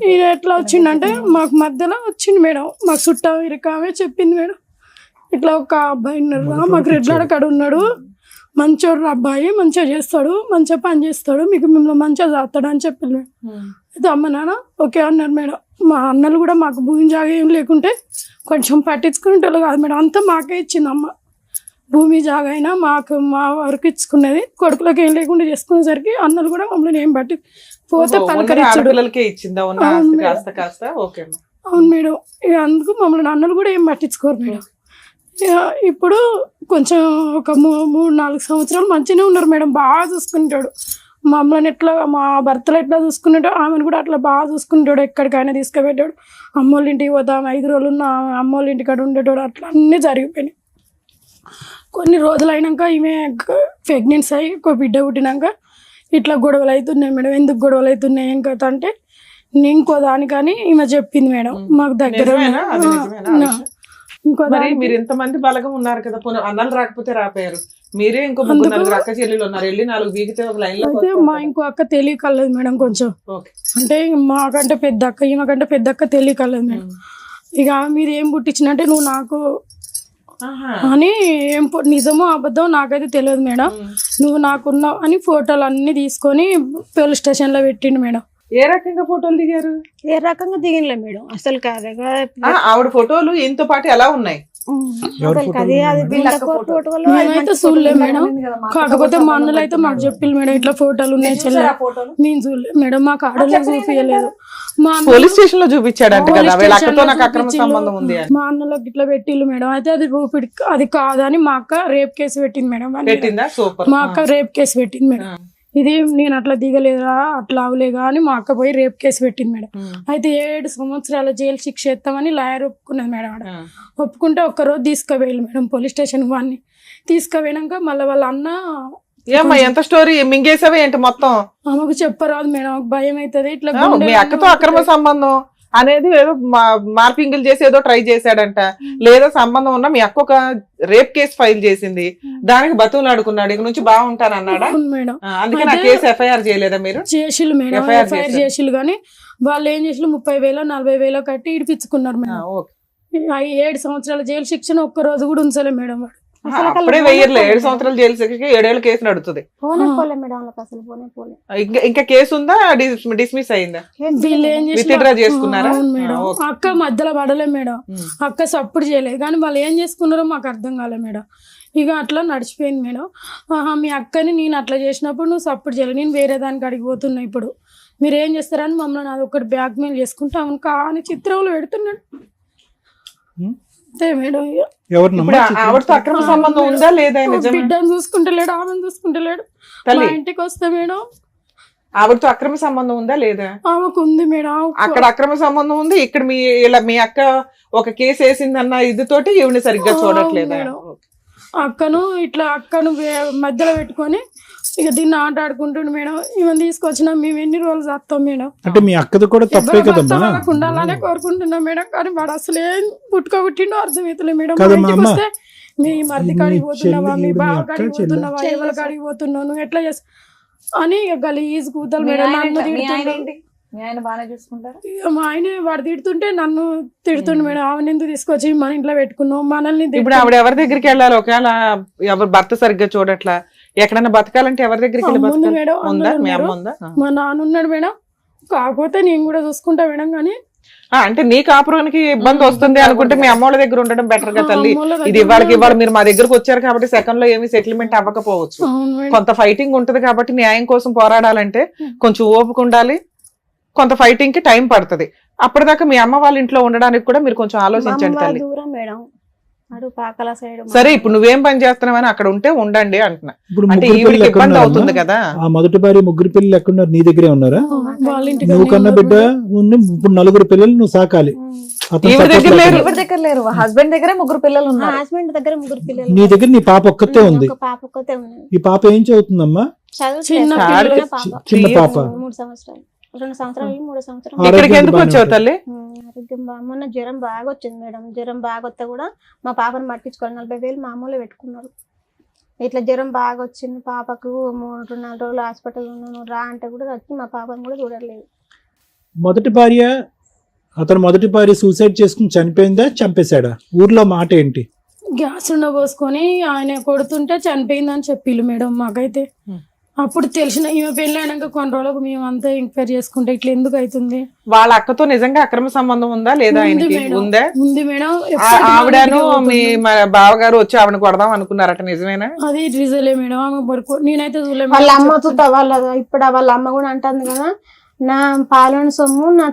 ఈయన ఎట్లా వచ్చిండంటే మాకు మధ్యలో వచ్చిండు మేడం. మాకు చుట్టా ఇరకామే చెప్పింది మేడం, ఇట్లా ఒక అబ్బాయి ఉన్నాడు మాకు రెడ్లాడ కాడ ఉన్నాడు, మంచోడు అబ్బాయి, మంచిగా చేస్తాడు, మంచిగా పని చేస్తాడు, మీకు మిమ్మల్ని మంచిగా చేస్తాడు అని చెప్పింది మేడం. అయితే అమ్మ నాన్న ఓకే అన్నారు మేడం. మా అన్నలు కూడా మాకు భూమి జాగా ఏం లేకుంటే కొంచెం పట్టించుకునేటోళ్ళు కాదు మేడం, అంతా మాకే ఇచ్చింది అమ్మ. భూమి జాగా అయినా మాకు మా వరకు ఇచ్చుకునేది, కొడుకులకు ఏం లేకుండా చేసుకునేసరికి అన్నలు కూడా మమ్మల్ని ఏం పట్టి పోతే పలకరించడు. పిల్లలకే ఇచ్చిందా ఉన్న ఆస్తి కాస్త కాస్త? ఓకే. అవును మేడం, ఇక అందుకు మమ్మల్ని అన్నలు కూడా ఏం పట్టించుకోరు మేడం. ఇక ఇప్పుడు కొంచెం ఒక 3-4 సంవత్సరాలు మంచిగానే ఉన్నారు మేడం, బాగా చూసుకుంటాడు మమ్మల్ని. ఎట్లా మా భర్తలు ఎట్లా చూసుకునేటో ఆమెను కూడా అట్లా బాగా చూసుకుంటాడు, ఎక్కడికైనా తీసుకుపెట్టాడు. అమ్మోళ్ళ ఇంటికి పోతాం 5 రోజులు ఉన్న అమ్మోళ్ళ ఇంటికాడ ఉండేటోడు, అట్లా అన్నీ జరిగిపోయినాయి. కొన్ని రోజులు అయినాక ఈమె ప్రెగ్నెన్సీ అయ్యి ఒక బిడ్డ పుట్టినాక ఇట్లా గొడవలు అవుతున్నాయి మేడం. ఎందుకు గొడవలు అవుతున్నాయి ఏం కథ అంటే ఇంకో దానికని ఈమె చెప్పింది మేడం. మాకు దగ్గర ఇంకో మరి మీరు ఇంతమంది బలగం ఉన్నారు కదా, అన్నలు రాకపోతే రాపోయారు. మీరే ఇంకో 3-4 అక్క చెల్లెలు ఉన్నారు, వెళ్ళి 4 వీగితే ఒక లైన్ లో. అయితే మా ఇంకో అక్క తెలియకలేదు మేడం కొంచెం, అంటే మాకంటే పెద్ద అక్క, ఈమెకంటే పెద్ద అక్క తెలియకలేదు మేడం. ఇక మీరు ఏం పుట్టించినంటే నువ్వు నాకు అని, ఏం నిజమో అబద్ధం నాకైతే తెలియదు మేడం, నువ్వు నాకున్నావు అని ఫోటోలు అన్ని తీసుకొని పోలీస్ స్టేషన్ లో పెట్టిండు మేడం. ఏ రకంగా ఫోటోలు దిగారు? ఏ రకంగా దిగినలే మేడం, అసలు కాదు. ఆవిడ ఫోటోలు ఈయనతో పాటు ఎలా ఉన్నాయి? మేమైతే చూడలే మేడం, కాకపోతే మా అన్నలు అయితే మాకు చెప్పిల్లు మేడం ఇట్లా ఫోటోలు ఉన్నాయి చెల్లె. నేను చూడలేదు మేడం, మాకు ఆడలే చూపించలేదు. పోలీస్ స్టేషన్ లో చూపించాడంట కదా, వీళ్ళ అక్కతో నాకు అక్రమ సంబంధం ఉంది అని. మా అన్నలోకి ఇట్లా పెట్టిల్లు మేడం. అయితే అది రూపిడి అది కాదని మా అక్క రేప్ కేసు పెట్టింది మేడం. పెట్టిందా? సూపర్. మా అక్క రేప్ కేసు పెట్టింది మేడం. ఇది నేను అట్లా దిగలేదా అట్లా అవలేగా అని మా అక్క పోయి రేప్ కేసు పెట్టింది మేడం. అయితే 7 సంవత్సరాల జైలు శిక్ష ఎత్తామని లాయర్ ఒప్పుకున్నది మేడం. ఆడ ఒప్పుకుంటే ఒక్కరోజు తీసుకుపోయాలి మేడం పోలీస్ స్టేషన్. వాడిని తీసుకుపోయినాక మళ్ళీ వాళ్ళ అన్న ఏమ్మా ఎంత స్టోరీ మింగేసావే ఏంటి మొత్తం? ఆమెకు చెప్పరాదు మేడం, భయం అవుతుంది. ఇట్లా మీ అక్కతో అక్రమ సంబంధం అనేది ఏదో మార్పింగులు చేసి ఏదో ట్రై చేశాడంట, లేదా సంబంధం ఉన్నా మీ అక్క ఒక రేప్ కేసు ఫైల్ చేసింది, దానికి బతువులు ఆడుకున్నాడు, ఇక నుంచి బాగుంటానన్నాడా మేడం. అందుకే నా కేసు ఎఫ్ఐఆర్ చేయలేదా మీరు? చేసిల్లు మేడం, ఎఫ్ఐఆర్ చేసిల్లు కానీ వాళ్ళు ఏం చేసిల్లు 30,000-40,000 కట్టి ఇడిపించుకున్నారు మేడం. 7 సంవత్సరాల జైలు శిక్షణ ఒక్క రోజు కూడా ఉంచలే మేడం. వాడు అప్పుడే వెయ్యర్లే, 7 సంవత్సరాలు జైలు శిక్షకి 7 ఏళ్ళ కేసు నడుతుంది. ఇంకా కేసు ఉందా? డిస్మిస్ అయిందా? వీళ్ళు ఏం విత్డ్రా చేసుకున్నారా? మేడం అక్క మధ్యలో పడలే మేడం, అక్క సపోర్ట్ చేయలేదు. కానీ వాళ్ళు ఏం చేసుకున్నారో మాకు అర్థం కాలే మేడం. ఇక అట్లా నడిచిపోయింది మేడం. మీ అక్కని నేను అట్లా చేసినప్పుడు నువ్వు సపోర్ట్ చేయలేదు, నేను వేరే దానికి అడిగిపోతున్నా, ఇప్పుడు మీరు ఏం చేస్తారని మమ్మల్ని అది ఒకటి బ్లాక్ మెయిల్ చేసుకుంటా కానీ చిత్రంలో పెడుతున్నాడు. అంతే మేడం ఇక. ఎవరినమ్మా ఇప్పుడు ఆవిడతో అక్రమ సంబంధం ఉందా లేదా నిజమే? బిడ్డను చూసుకుంటలేడు, ఆమెను చూసుకుంటలేడు. మా తల్లి ఇంటికి వస్తే మేడం ఆవిడతో అక్రమ సంబంధం ఉందా లేదా? ఆమెకు ఉంది మేడం. అక్కడ అక్రమ సంబంధం ఉంది, ఇక్కడ మీ అక్క ఒక కేసు వేసిందన్న ఇదితోటి ఈవిని సరిగ్గా చూడట్లేదా? మేడం. అక్కను మధ్యలో పెట్టుకొని ఇక దీన్ని ఆట ఆడుకుంటుండు మేడం. ఈమెను తీసుకొచ్చినా మేము ఎన్ని రోజులు చేస్తాం మేడం. అంటే మీ అక్కది కూడా తప్పే కదమ్మా. ఉండాలనే కోరుకుంటున్నాం మేడం, కానీ వాడు అసలు ఏం పుట్టుకోబుట్టిండో అర్థమవుతలే మేడం. కదమ్మా, మా ఇంటికి అమ్మ. వస్తే మీ మరిది కాడికి పోతున్నావా, మీ చెల్లి, బావ మీ అక్క, కాడికి చెల్లి. పోతున్నావా, ఎవరి కాడికి పోతున్నావు, నువ్వు ఎట్లా చేస్తా అని ఇక గలీజ్ కూతలు మీ మేడం. ఆయన నన్ను ఏంటి? మీ ఆయన తిడుతుండు. ఏంటి? మీ ఆయన బాగానే చూసుకుంటారు. ఇక మా ఆయన వాడు తిడుతుంటే నన్ను తిడుతుండు మేడం. ఆమెను ఎందుకు తీసుకొచ్చి మన ఇంట్లో పెట్టుకున్నావు, మనల్ని ఇప్పుడు ఆవిడ ఎవరి దగ్గరికి వెళ్ళాలి? ఒకవేళ ఎవరు భర్త సరిగ్గా చూడట్లా, ఎక్కడన్నా బతకాలంటే ఎవరి దగ్గరికి వెళ్ళి అమ్మ ఉంది బతకాలి? మేడం, ఉందా? అందరూ మీ అమ్మ ఉన్నారు. ఉందా? మా నాన్న ఉన్నాడు మేడం. కాకపోతే నేను కూడా చూసుకుంటా మేడం, కానీ అంటే నీ కాపురానికి ఇబ్బంది వస్తుంది అనుకుంటే మీ అమ్మ వాళ్ళ దగ్గర ఉండడం బెటర్ గా తల్లి. అమ్మోళ్ళ ఇది దగ్గర ఇవాళ మీరు మా దగ్గరకు వచ్చారు కాబట్టి సెకండ్ లో ఏమి సెటిల్మెంట్ అవ్వకపోవచ్చు. అవును మేడం. కొంత ఫైటింగ్ ఉంటది కాబట్టి న్యాయం కోసం పోరాడాలంటే కొంచెం ఓపిక ఉండాలి, కొంత ఫైటింగ్ కి టైం పడుతుంది. అప్పటిదాకా మీ అమ్మ వాళ్ళ ఇంట్లో ఉండడానికి కూడా మీరు కొంచెం ఆలోచించండి తల్లి. దూరం మేడం, అడు పాకల సైడ్. సరే ఇప్పుడు నువ్వేం పని చేస్తున్నావని అక్కడ ఉంటే ఉండండి అంటున్నా. ఇప్పుడు అంటే ముగ్గురు ఈవిడికి పిల్లలు ఇబ్బంది ఎక్కడున్నారమ్మా? అవుతుంది కదా. ఆ మొదటి భార్య ముగ్గురు పిల్లలు ఎక్కడున్నారు? నీ దగ్గరే ఉన్నారా? వాళ్ళ ఇంటికి నువ్వు కన్నా బిడ్డ ఉంది, ఇప్పుడు నలుగురు పిల్లలు నువ్వు సాకాలి. అతను ఈవిడ దగ్గర support లేరు. లేకుండా. ఎవరి దగ్గర లేరు, హస్బెండ్ దగ్గరే ముగ్గురు పిల్లలు ఉన్నారు. హస్బెండ్ దగ్గర ముగ్గురు పిల్లలు. నీ దగ్గర నీ పాప ఒక్కతే ఉంది. ఒక పాప ఒక్కతే ఉంది. ఈ పాప ఏం చదువుతుందమ్మా? చదువు చిన్న చిన్న పిల్లలు. పాప. చిన్న పాప. 3 సంవత్సరాలు, 2 సంవత్సరాలు, 3 సంవత్సరాలు. ఇక్కడికి ఆరోగ్యం ఎందుకు బాగానే వచ్చావు ఉంటుంది. తల్లి? ఆరోగ్యం మొన్న జ్వరం బాగా వచ్చింది మేడం. జ్వరం బాగా వస్తే కూడా మా పాపను పట్టించుకోవాలి. 40,000 మామూలు పెట్టుకున్నారు. ఇట్లా జ్వరం బాగా వచ్చింది పాపకు, 3-4 రోజులు హాస్పిటల్ ఉన్నాను రా అంటే కూడా వచ్చి మా పాపను కూడా చూడలేదు. మొదటి భార్య, అతను మొదటి భార్య సూసైడ్ చేసుకుని చనిపోయిందా, చంపేశాడా? ఊర్లో మాట ఏంటి? గ్యాస్ పోసుకొని ఆయన కొడుతుంటే చనిపోయిందని చెప్పిల్లు మేడం మాకైతే. అప్పుడు తెలిసిన ఈమె పెళ్లి అయినాక కొన్ని రోజులకు మేము అంతా ఎంక్వైరీ చేసుకుంటే ఇట్లా ఎందుకు అవుతుంది. వాళ్ళ అక్కతో నిజంగా అక్రమ సంబంధం ఉందా లేదా? ఉంది ఆయనకి మేడం. ఉందా? ఉంది మేడం. ఆవిడను మీ బావగారు వచ్చి ఆవిడ కొడదాం అనుకున్నారట, నిజమేనా? అది రిజలే మేడం. ఆమె నేనైతే చూడలేదు వాళ్ళ మేడం. అమ్మ చూద్దా ఇప్పుడు వాళ్ళ అమ్మ కూడా అంటుంది కదా, నా పాలన సొమ్ము నా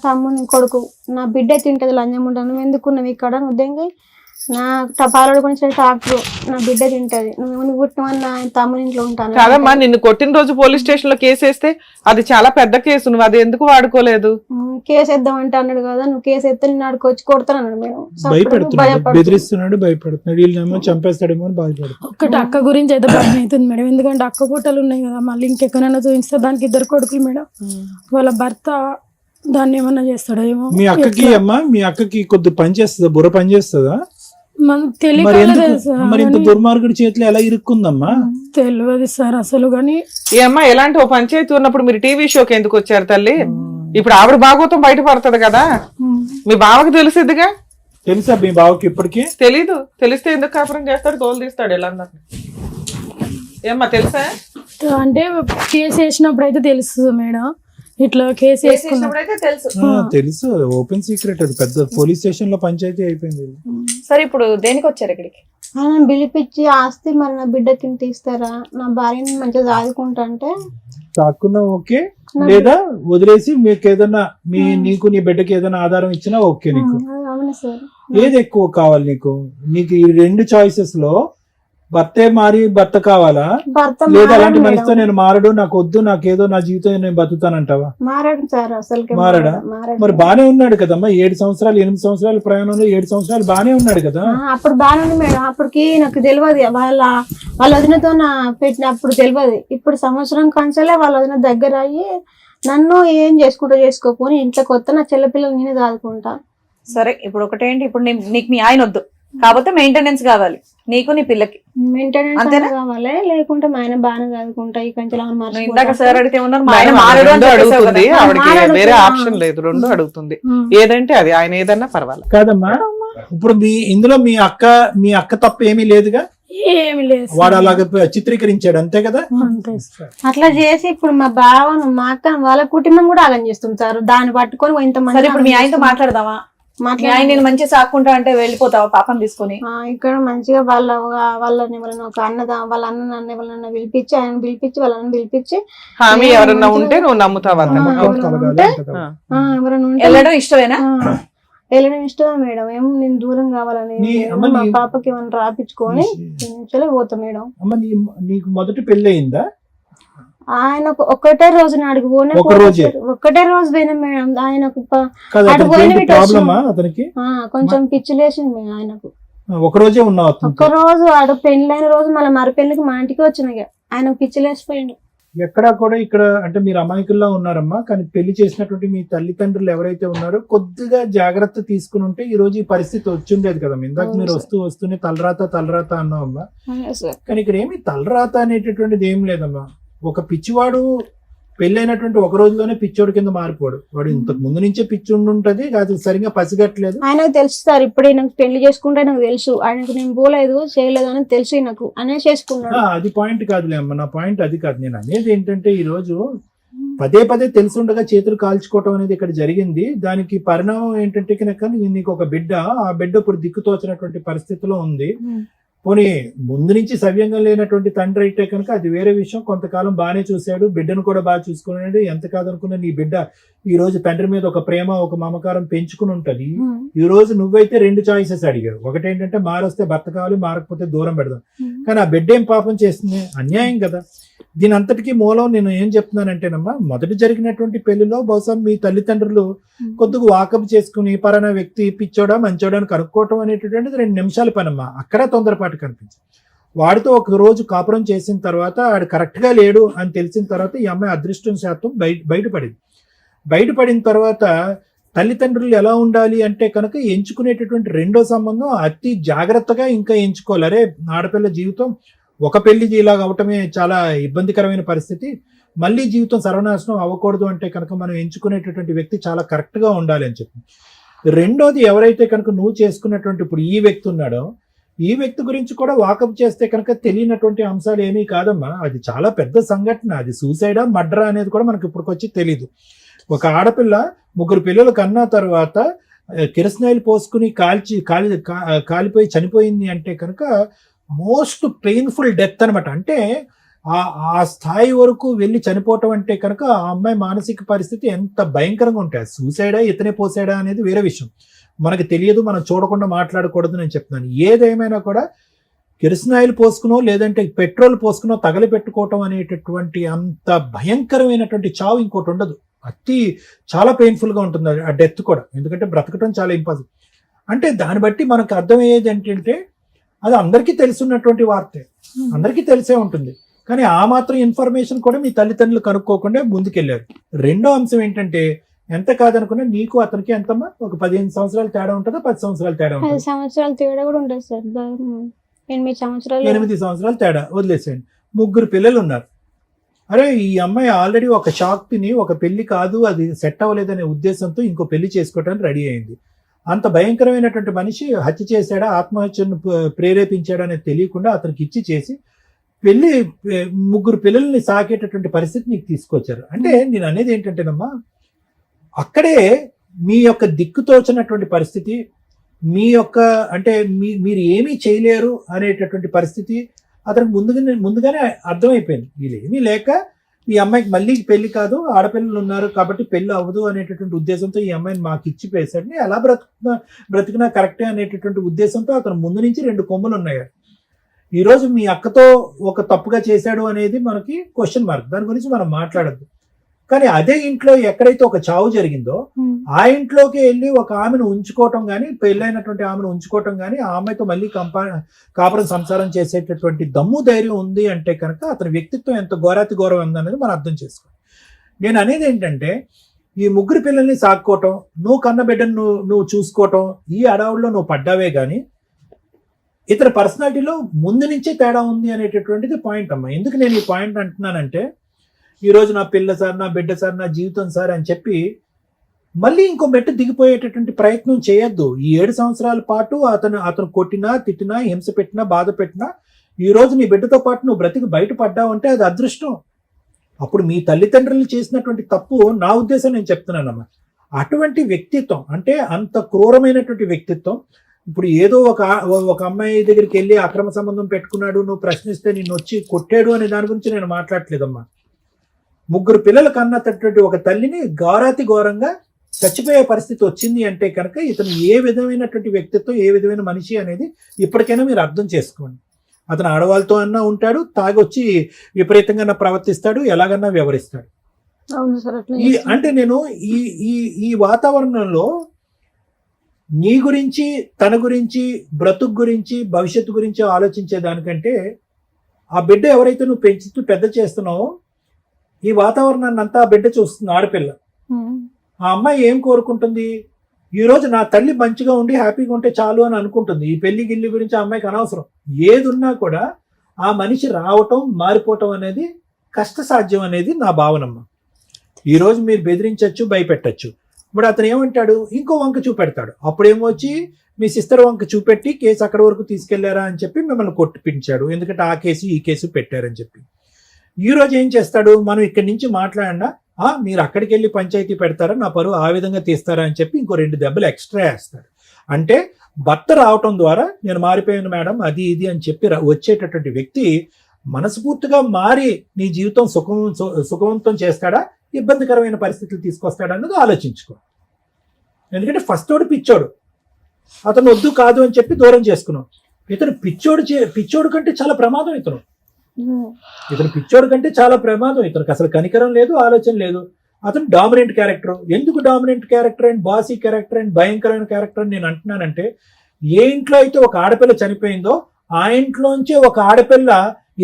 తమ్ముని కొడుకు నా బిడ్డ తింటది లంజం ఉంటాను, నువ్వు ఎందుకున్నావు ఇక్కడ ఉద్యోగం, నా పాలడు గురించి టాక్టర్ నా బిడ్డ తింటది, నువ్వు పుట్టిన నా తమ్ముని ఇంట్లో ఉంటాను. కాదమ్మా, నిన్ను కొట్టిన రోజు పోలీస్ స్టేషన్ లో కేసు వేస్తే అది చాలా పెద్ద కేసు, నువ్వు అది ఎందుకు వాడుకోలేదు? కేసు వేద్దామంటే అన్నాడు కదా, నువ్వు కేసు ఎత్తే నేను ఆడికి వచ్చి కొడతాను అన్నాడు మేడం. భయపడుతున్నాడు, బెదిరిస్తున్నాడు, భయపడుతున్నాడు. వీళ్ళేమో చంపేస్తాడేమో అని బాధపడుతున్నాడు. ఒక్కటి అక్క గురించి అయితే భయం అవుతుంది మేడం. ఎందుకంటే అక్క పుట్టలు ఉన్నాయి కదా, మళ్ళీ ఇంకెక్కడైనా చూపిస్తే దానికి 2 కొడుకులు మేడం. వాళ్ళ భర్త దాన్ని ఏమన్నా చేస్తాడో ఏమో. మీ అక్కకి అమ్మా, మీ అక్కకి కొద్ది పని చేస్తుందా, బుర్ర పని చేస్తుందా? మనకు మరి ఎందుకు, మరి ఇంత తెలియదు దుర్మార్గుడి చేతిలో ఎలా ఇరుక్కుందమ్మా? తెలియదు సార్ అసలు. కానీ ఏ అమ్మా, ఎలాంటి ఓ పంచాయతీ ఉన్నప్పుడు మీరు టీవీ షోకి ఎందుకు వచ్చారు తల్లి? ఇప్పుడు ఆవిడ భాగవతం బయటపడుతుంది కదా, మీ బావకు తెలిసిద్దిగా. తెలుసా మీ బావకి ఇప్పటికీ? తెలీదు. తెలిస్తే ఎందుకు కాపురం చేస్తాడు, తోలు తీస్తాడు ఇలా అందరినీ. ఏమ్మా తెలుసా? అంటే కేసు వేసినప్పుడు అయితే తెలుస్తుంది మేడం. ఇట్లా కేసు వేసుకున్నాం. తెలుసు. తెలుసు, ఓపెన్ సీక్రెట్. అది పెద్ద పోలీస్ స్టేషన్ లో పంచాయతీ అయిపోయింది. సరే ఇప్పుడు దేనికి వచ్చారు ఇక్కడికి? ఆయన పిలిపించి ఆస్తి మరి నా బిడ్డకి తీస్తారా, నా భార్యని మంచిగా చదువుకుంటా అంటే కాకుండా ఓకే, లేదా వదిలేసి మీకు ఏదైనా నీకు నీ బిడ్డకి ఏదైనా ఆధారం ఇచ్చినా ఓకే. నీకు అవును సార్. ఏది ఎక్కువ కావాలి? నీకు ఈ 2 చాయిసెస్ లో భర్తే మారి భర్త కావాలా, భర్త లేదా అలాంటి మారాడు మనిషితో మేడం. నేను మారడు, నాకు వద్దు, నాకేదో నా జీవితం నేను బతుకుతానంటావా? మారాడు సార్, అసలు మారాడా? మరి బానే ఉన్నాడు కదమ్మా, 7 సంవత్సరాలు 8 సంవత్సరాల ప్రయాణంలో 7 సంవత్సరాలు బానే ఉన్నాడు కదా. అప్పుడు బాగానే ఉంది మేడం. అప్పటికి నాకు తెలియదు వాళ్ళ వదినతో నా పెట్టినప్పుడు తెలియదు. ఇప్పుడు సంవత్సరం కంచెలే వాళ్ళ వదిన దగ్గర అయ్యి నన్ను ఏం చేసుకోకపోని ఇంట్లోకి వస్తే నా చెల్ల పిల్లలు నేనే చదువుకుంటా. సరే ఇప్పుడు ఒకటేంటి, ఇప్పుడు నీకు మీ ఆయన వద్దు కాకపోతే మెయింటెనెన్స్ కావాలి నీకు నీ పిల్లకి, మెయింటెనెన్స్ అంతేనా? కావాలి, లేకుంటే మా ఆయన బాగానే చదువుకుంటా. ఈ కంచెలు నువ్వు ఇందాక సార్ అడిగితే ఉన్నారు మా ఆయన మేడం, మారడు అని రెండు చెప్పేసావు అడుగుతుంది, కదా. ఆవిడకి మారాడు వేరే కదా. ఆప్షన్ లేదు, 2 అడుగుతుంది. ఏదంటే అది, ఆయన ఏదన్నా పర్వాలేదు. కాదమ్మా, ఇప్పుడు ఇందులో మీ అక్క తప్పు ఏమీ లేదుగా. ఏమి లేదు సార్. వాడు అలాగ చిత్రీకరించాడు అంతే కదా. అంతే సార్. అట్లా చేసి ఇప్పుడు మా బావను మా అక్క వాళ్ళ కుటుంబం కూడా ఆగం చేస్తుంది సార్. దాన్ని పట్టుకొని సరే ఇంతమంది ఇప్పుడు మీ ఆయనతో మాట్లాడదామా? మీ ఆయన నేను మంచిగా సాక్కుంటా అంటే వెళ్ళిపోతావా పాపం తీసుకొని? ఇక్కడ మంచిగా వాళ్ళని ఎవరైనా ఒక వాళ్ళ అన్న ఎవరైనా పిలిపించి ఆయన పిలిపించి వాళ్ళని పిలిపించి హామీ ఎవరన్నా ఉంటే నువ్వు నమ్ముతావా? నమ్మకం కలగాలి ఉంటే అంటదా? ఎవరైనా ఉంటే వెళ్ళడం ఇష్టమేనా? వెళ్ళడం ఇష్టమే మేడం. ఏం నేను దూరం కావాలని నీ లేదు. అమ్మ మా నీ- పాపకి ఏమైనా రాపించుకొని నిమిషాలే పోతాం మేడం. అమ్మ నీకు మొదటి పెళ్లి అయిందా? ఆయన ఒక్కటే రోజు నాడికి పోయినా ఒక రోజే? ఒక్కటే రోజు పోయినా మేడం. ఆయనకు కదా అటు పోయిన ఇటు ప్రాబ్లమా అతనికి? కొంచెం పిచ్చిలేసింది ఆయనకు. ఒక రోజే ఉన్నావు అతనితో? ఒక్క రోజు ఆడ పెళ్ళైన రోజు మళ్ళీ మరి పెళ్లికి మా ఇంటికి వచ్చిన ఆయనకు పిచ్చిలేసిపోయిండు. ఎక్కడా కూడా ఇక్కడ అంటే మీరు అమాయకుల్లా ఉన్నారమ్మా, కానీ పెళ్లి చేసినటువంటి మీ తల్లిదండ్రులు ఎవరైతే ఉన్నారో కొద్దిగా జాగ్రత్త తీసుకుని ఉంటే ఈ రోజు ఈ పరిస్థితి వచ్చిండేది కదా. ఇందాక అవును మీరు సార్. వస్తూనే తలరాత అన్నావమ్మా, కానీ ఇక్కడ ఏమి తలరాత అనేటటువంటిది ఏం లేదమ్మా. ఒక పిచ్చివాడు పెళ్ళైనటువంటి ఒక రోజులోనే పిచ్చోడి కింద మారిపోడు. వాడు ఇంతకు ముందు నుంచే పిచ్చి ఉండుంటది, అది సరిగా పసిగట్టలేదు. ఆయనకు తెలుసు సార్, ఇప్పుడే నాకు పెళ్లి చేసుకుంటే నాకు తెలుసు ఆయనకు నేను పోలేదు చేయలేదు అని తెలుసు నాకు అనే చేసుకున్నాడు. అది పాయింట్ కాదులే అమ్మ, నా పాయింట్ అది కాదు. నేను అనేది ఏంటంటే ఈ రోజు పదే తెలుసుండగా చేతులు కాల్చుకోవటం అనేది ఇక్కడ జరిగింది. దానికి పరిణామం ఏంటంటే కనుక నీకు ఒక బిడ్డ, ఆ బిడ్డ ఇప్పుడు దిక్కుతోచినటువంటి పరిస్థితిలో ఉంది. పోనీ ముందు నుంచి సవ్యంగా లేనటువంటి తండ్రి అయితే కనుక అది వేరే విషయం. కొంతకాలం బాగానే చూశాడు, బిడ్డను కూడా బాగా చూసుకున్నాడు. ఎంత కాదనుకున్నా నీ బిడ్డ ఈ రోజు తండ్రి మీద ఒక ప్రేమ, ఒక మమకారం పెంచుకుని ఉంటది. ఈ రోజు నువ్వైతే 2 చాయిసెస్ అడిగావు. ఒకటేంటంటే మారొస్తే భర్త కావాలి, మారకపోతే దూరం పెడదాం. కానీ ఆ బిడ్డ ఏం పాపం చేస్తుంది? అన్యాయం కదా. దీని అంతటికీ మూలం నేను ఏం చెప్తున్నానంటేనమ్మా, మొదటి జరిగినటువంటి పెళ్లిలో బహుశా మీ తల్లిదండ్రులు కొద్దిగా వాకప్ చేసుకుని పలానా వ్యక్తి పిచ్చోడా మంచోడా అని కనుక్కోవటం అనేటటువంటిది 2 నిమిషాల పనమ్మా. అక్కడ తొందరపాటు కనిపించింది. వాడితో ఒక రోజు కాపురం చేసిన తర్వాత ఆడు కరెక్ట్ గా లేడు అని తెలిసిన తర్వాత ఈ అమ్మాయి అదృష్టం శాతం బయటపడిన తర్వాత తల్లిదండ్రులు ఎలా ఉండాలి అంటే కనుక ఎంచుకునేటటువంటి రెండో సంబంధం అతి జాగ్రత్తగా ఇంకా ఎంచుకోవాలి. అరే ఆడపిల్ల జీవితం ఒక పెళ్లి ఇలాగ అవటమే చాలా ఇబ్బందికరమైన పరిస్థితి, మళ్ళీ జీవితం సర్వనాశనం అవ్వకూడదు అంటే కనుక మనం ఎంచుకునేటటువంటి వ్యక్తి చాలా కరెక్ట్ గా ఉండాలి అని చెప్పి. రెండోది ఎవరైతే కనుక నువ్వు చేసుకున్నటువంటి ఇప్పుడు ఈ వ్యక్తి ఉన్నాడో, ఈ వ్యక్తి గురించి కూడా వాకప్ చేస్తే కనుక తెలియనటువంటి అంశాలు ఏమీ కాదమ్మా. అది చాలా పెద్ద సంఘటన. అది సూసైడా మర్డరా అనేది కూడా మనకి ఇప్పటికొచ్చి తెలీదు. ఒక ఆడపిల్ల 3 పిల్లలు కన్నా తర్వాత కిరసనాయిల్ పోసుకుని కాలిపోయి చనిపోయింది అంటే కనుక మోస్ట్ పెయిన్ఫుల్ డెత్ అనమాట. అంటే ఆ స్థాయి వరకు వెళ్ళి చనిపోవటం అంటే కనుక ఆ అమ్మాయి మానసిక పరిస్థితి ఎంత భయంకరంగా ఉంటాయి. సూసైడా ఇతనే పోసాడా అనేది వేరే విషయం, మనకు తెలియదు, మనం చూడకుండా మాట్లాడకూడదు నేను చెప్తున్నాను. ఏదేమైనా కూడా కిరసనాయిల్ పోసుకునో లేదంటే పెట్రోల్ పోసుకునో తగలి పెట్టుకోవటం అనేటటువంటి అంత భయంకరమైనటువంటి చావు ఇంకోటి ఉండదు. చాలా పెయిన్ఫుల్ గా ఉంటుంది ఆ డెత్ కూడా, ఎందుకంటే బ్రతకటం చాలా ఇంపాసిబుల్. అంటే దాన్ని బట్టి మనకు అర్థమయ్యేది ఏంటంటే అది అందరికీ తెలుసున్నటువంటి వార్తే, అందరికీ తెలిసే ఉంటుంది. కానీ ఆ మాత్రం ఇన్ఫర్మేషన్ కూడా మీ తల్లిదండ్రులు కనుక్కోకుండా ముందుకెళ్లారు. రెండో అంశం ఏంటంటే ఎంత కాదనుకున్నా నీకు అతనికి ఎంతమ్మా, ఒక 15 సంవత్సరాలు తేడా ఉంటుందా, 10 సంవత్సరాలు తేడా 10 ఉంటుంది? సంవత్సరాలు తేడా కూడా ఉంటుంది సార్. 8 సంవత్సరాలు 8 సంవత్సరాలు తేడా వదిలేసేయండి. 3 పిల్లలు ఉన్నారు. అరే ఈ అమ్మాయి ఆల్రెడీ ఒక షాక్ తిని ఒక పెళ్లి కాదు అది సెట్ అవ్వలేదనే ఉద్దేశంతో ఇంకో పెళ్లి చేసుకోవడానికి రెడీ అయింది. అంత భయంకరమైనటువంటి మనిషి హత్య చేశాడా, ఆత్మహత్యను ప్రేరేపించాడా అనేది తెలియకుండా అతనికి ఇచ్చి చేసి పెళ్లి 3 పిల్లల్ని సాకేటటువంటి పరిస్థితి నీకు తీసుకొచ్చారు. అంటే నేను అనేది ఏంటంటేనమ్మా, అక్కడే మీ యొక్క దిక్కుతోచినటువంటి పరిస్థితి, మీ యొక్క అంటే మీరు ఏమీ చేయలేరు అనేటటువంటి పరిస్థితి అతనికి ముందుగానే అర్థమైపోయింది. వీళ్ళు ఏమీ లేక ఈ అమ్మాయికి మళ్ళీ పెళ్లి కాదు, ఆడపిల్లలు ఉన్నారు కాబట్టి పెళ్లి అవ్వదు అనేటటువంటి ఉద్దేశంతో ఈ అమ్మాయిని మాకు ఇచ్చి పేశాడు. ఎలా బ్రతికినా కరెక్టే అనేటటువంటి ఉద్దేశంతో అతను ముందు నుంచి 2 కొమ్ములు ఉన్నాయి. ఈరోజు మీ అక్కతో ఒక తప్పుగా చేశాడు అనేది మనకి క్వశ్చన్ మార్క్, దాని గురించి మనం మాట్లాడద్దు. కానీ అదే ఇంట్లో ఎక్కడైతే ఒక చావు జరిగిందో ఆ ఇంట్లోకి వెళ్ళి ఒక ఆమెను ఉంచుకోవటం కానీ, పెళ్ళైనటువంటి ఆమెను ఉంచుకోవటం కానీ, ఆ అమ్మాయితో మళ్ళీ కాపురం సంసారం చేసేటటువంటి దమ్ము ధైర్యం ఉంది అంటే కనుక అతని వ్యక్తిత్వం ఎంత ఘోరాతి ఘోరం ఉందనేది మనం అర్థం చేసుకోవాలి. నేను అనేది ఏంటంటే ఈ 3 పిల్లల్ని సాక్కోవటం, నువ్వు కన్న బిడ్డను నువ్వు చూసుకోవటం, ఈ అడవుల్లో నువ్వు పడ్డావే కానీ ఇతర పర్సనాలిటీలో ముందు నుంచే తేడా ఉంది అనేటటువంటిది పాయింట్ అమ్మా. ఎందుకు నేను ఈ పాయింట్ అంటున్నానంటే, ఈరోజు నా పిల్ల సార్, నా బిడ్డ సార్, నా జీవితం సార్ అని చెప్పి మళ్ళీ ఇంకో మెట్టు దిగిపోయేటటువంటి ప్రయత్నం చేయొద్దు. ఈ 7 సంవత్సరాల పాటు అతను కొట్టినా, తిట్టినా, హింస పెట్టినా, బాధ పెట్టినా ఈ రోజు నీ బిడ్డతో పాటు నువ్వు బ్రతికి బయటపడ్డావంటే అది అదృష్టం. అప్పుడు మీ తల్లిదండ్రులు చేసినటువంటి తప్పు నా ఉద్దేశం నేను చెప్తున్నానమ్మా. అటువంటి వ్యక్తిత్వం అంటే అంత క్రూరమైనటువంటి వ్యక్తిత్వం. ఇప్పుడు ఏదో ఒక అమ్మాయి దగ్గరికి వెళ్ళి అక్రమ సంబంధం పెట్టుకున్నాడు, నువ్వు ప్రశ్నిస్తే నిన్ను వచ్చి కొట్టాడు అనే దాని గురించి నేను మాట్లాడలేదమ్మా. 3 పిల్లలు కన్నటువంటి ఒక తల్లిని ఘోరాతి ఘోరంగా చచ్చిపోయే పరిస్థితి వచ్చింది అంటే కనుక ఇతను ఏ విధమైనటువంటి వ్యక్తిత్వం, ఏ విధమైన మనిషి అనేది ఇప్పటికైనా మీరు అర్థం చేసుకోండి. అతను ఆడవాళ్ళతో అన్నా ఉంటాడు, తాగొచ్చి విపరీతంగా ప్రవర్తిస్తాడు, ఎలాగన్నా వ్యవహరిస్తాడు. అవును సార్ అట్లా అంటే నేను ఈ ఈ ఈ వాతావరణంలో నీ గురించి, తన గురించి, బ్రతుకు గురించి, భవిష్యత్తు గురించి ఆలోచించే దానికంటే ఆ బిడ్డ ఎవరైతే నువ్వు పెంచుతూ పెద్ద చేస్తున్నావో ఈ వాతావరణాన్ని అంతా ఆ బిడ్డ చూస్తుంది, ఆడపిల్ల. ఆ అమ్మాయి ఏం కోరుకుంటుంది, ఈ రోజు నా తల్లి మంచిగా ఉండి హ్యాపీగా ఉంటే చాలు అని అనుకుంటుంది. ఈ పెళ్లి గిల్లి గురించి ఆ అమ్మాయికి అనవసరం. ఏది ఉన్నా కూడా ఆ మనిషి రావటం, మారిపోవటం అనేది కష్టసాధ్యం అనేది నా భావనమ్మ. ఈ రోజు మీరు బెదిరించవచ్చు, భయపెట్టచ్చు. ఇప్పుడు అతను ఏమంటాడు, ఇంకో వంక చూపెడతాడు. అప్పుడేమో వచ్చి మీ సిస్టర్ వంక చూపెట్టి కేసు అక్కడి వరకు తీసుకెళ్లారా అని చెప్పి మిమ్మల్ని కొట్టిపించాడు. ఎందుకంటే ఆ కేసు ఈ కేసు పెట్టారని చెప్పి. ఈ రోజు ఏం చేస్తాడు, మనం ఇక్కడి నుంచి మాట్లాడినా మీరు అక్కడికి వెళ్ళి పంచాయతీ పెడతారా, నా పరువు ఆ విధంగా తీస్తారా అని చెప్పి ఇంకో 2 దెబ్బలు ఎక్స్ట్రా వేస్తాడు. అంటే భర్త రావటం ద్వారా నేను మారిపోయాను మేడం, అది ఇది అని చెప్పి వచ్చేటటువంటి వ్యక్తి మనస్ఫూర్తిగా మారి నీ జీవితం సుఖవంతం చేస్తాడా, ఇబ్బందికరమైన పరిస్థితులు తీసుకొస్తాడా అన్నది ఆలోచించుకో. ఎందుకంటే ఫస్ట్ తోడు పిచ్చోడు, అతను వద్దు కాదు అని చెప్పి దూరం చేసుకున్నాం. ఇతను పిచ్చోడు కంటే చాలా ప్రమాదం. ఇతను పిచ్చోడు కంటే చాలా ప్రమాదం. ఇతనికి అసలు కనికరం లేదు, ఆలోచన లేదు. అతను డామినెంట్ క్యారెక్టర్. ఎందుకు dominant character and bossy character and భయంకరమైన క్యారెక్టర్ అని నేను అంటున్నానంటే, ఏ ఇంట్లో అయితే ఒక ఆడపిల్ల చనిపోయిందో ఆ ఇంట్లోంచే ఒక ఆడపిల్ల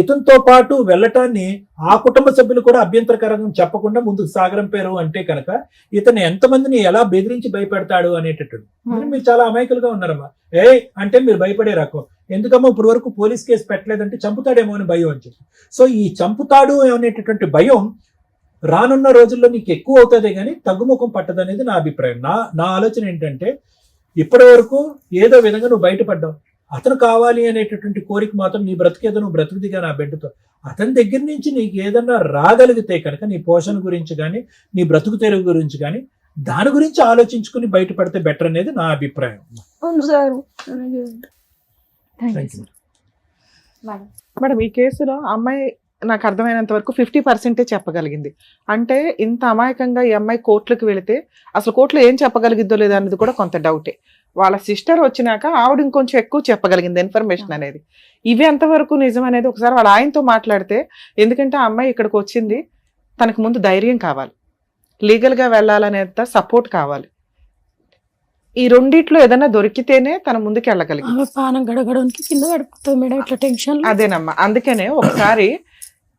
ఇతనితో పాటు వెళ్ళటాన్ని ఆ కుటుంబ సభ్యులు కూడా అభ్యంతరకరంగా చెప్పకుండా ముందుకు సాగరంపారు అంటే కనుక ఇతను ఎంతమందిని ఎలా బెదిరించి భయపెడతాడు అనేటట్టు. మీరు చాలా అమాయకులుగా ఉన్నారమ్మా. అంటే మీరు భయపడే రకం. ఎందుకమ్మా ఇప్పుడు వరకు పోలీస్ కేసు పెట్టలేదంటే చంపుతాడేమో అని భయం అని చెప్పి. సో ఈ చంపుతాడు అనేటటువంటి భయం రానున్న రోజుల్లో నీకు ఎక్కువ అవుతుంది కానీ తగ్గుముఖం పట్టదు అనేది నా అభిప్రాయం. నా ఆలోచన ఏంటంటే, ఇప్పటి వరకు ఏదో విధంగా నువ్వు బయటపడ్డావు. అతను కావాలి అనేటటువంటి కోరిక మాత్రం నీ బ్రతికేదో నువ్వు బ్రతుకుదిగా నా బిడ్డతో. అతని దగ్గర నుంచి నీకు ఏదన్నా రాగలిగితే కనుక నీ పోషణ గురించి కానీ, నీ బ్రతుకు తెరువు గురించి కానీ దాని గురించి ఆలోచించుకుని బయటపడితే బెటర్ అనేది నా అభిప్రాయం. అవును సార్. మేడం, ఈ కేసులో అమ్మాయి నాకు అర్థమైనంత వరకు 50% చెప్పగలిగింది. అంటే ఇంత అమాయకంగా ఈ అమ్మాయి కోర్టులకు వెళితే అసలు కోర్టులో ఏం చెప్పగలిగిద్దో లేదో అనేది కూడా కొంత డౌటే. వాళ్ళ సిస్టర్ వచ్చినాక ఆవిడ ఇంకొంచెం ఎక్కువ చెప్పగలిగింది ఇన్ఫర్మేషన్ అనేది. ఇవి ఎంతవరకు నిజం అనేది ఒకసారి వాళ్ళ ఆయనతో మాట్లాడితే, ఎందుకంటే ఆ అమ్మాయి ఇక్కడికి వచ్చింది, తనకు ముందు ధైర్యం కావాలి, లీగల్గా వెళ్ళాలనేంత సపోర్ట్ కావాలి. ఈ రెండిట్లో ఏదైనా దొరికితేనే తన ముందుకు వెళ్ళగలిగింది. పానం గడగడానికి కింద పడిపోతుంది మేడం ఇట్లా టెన్షన్. అదేనమ్మా, అందుకనే ఒకసారి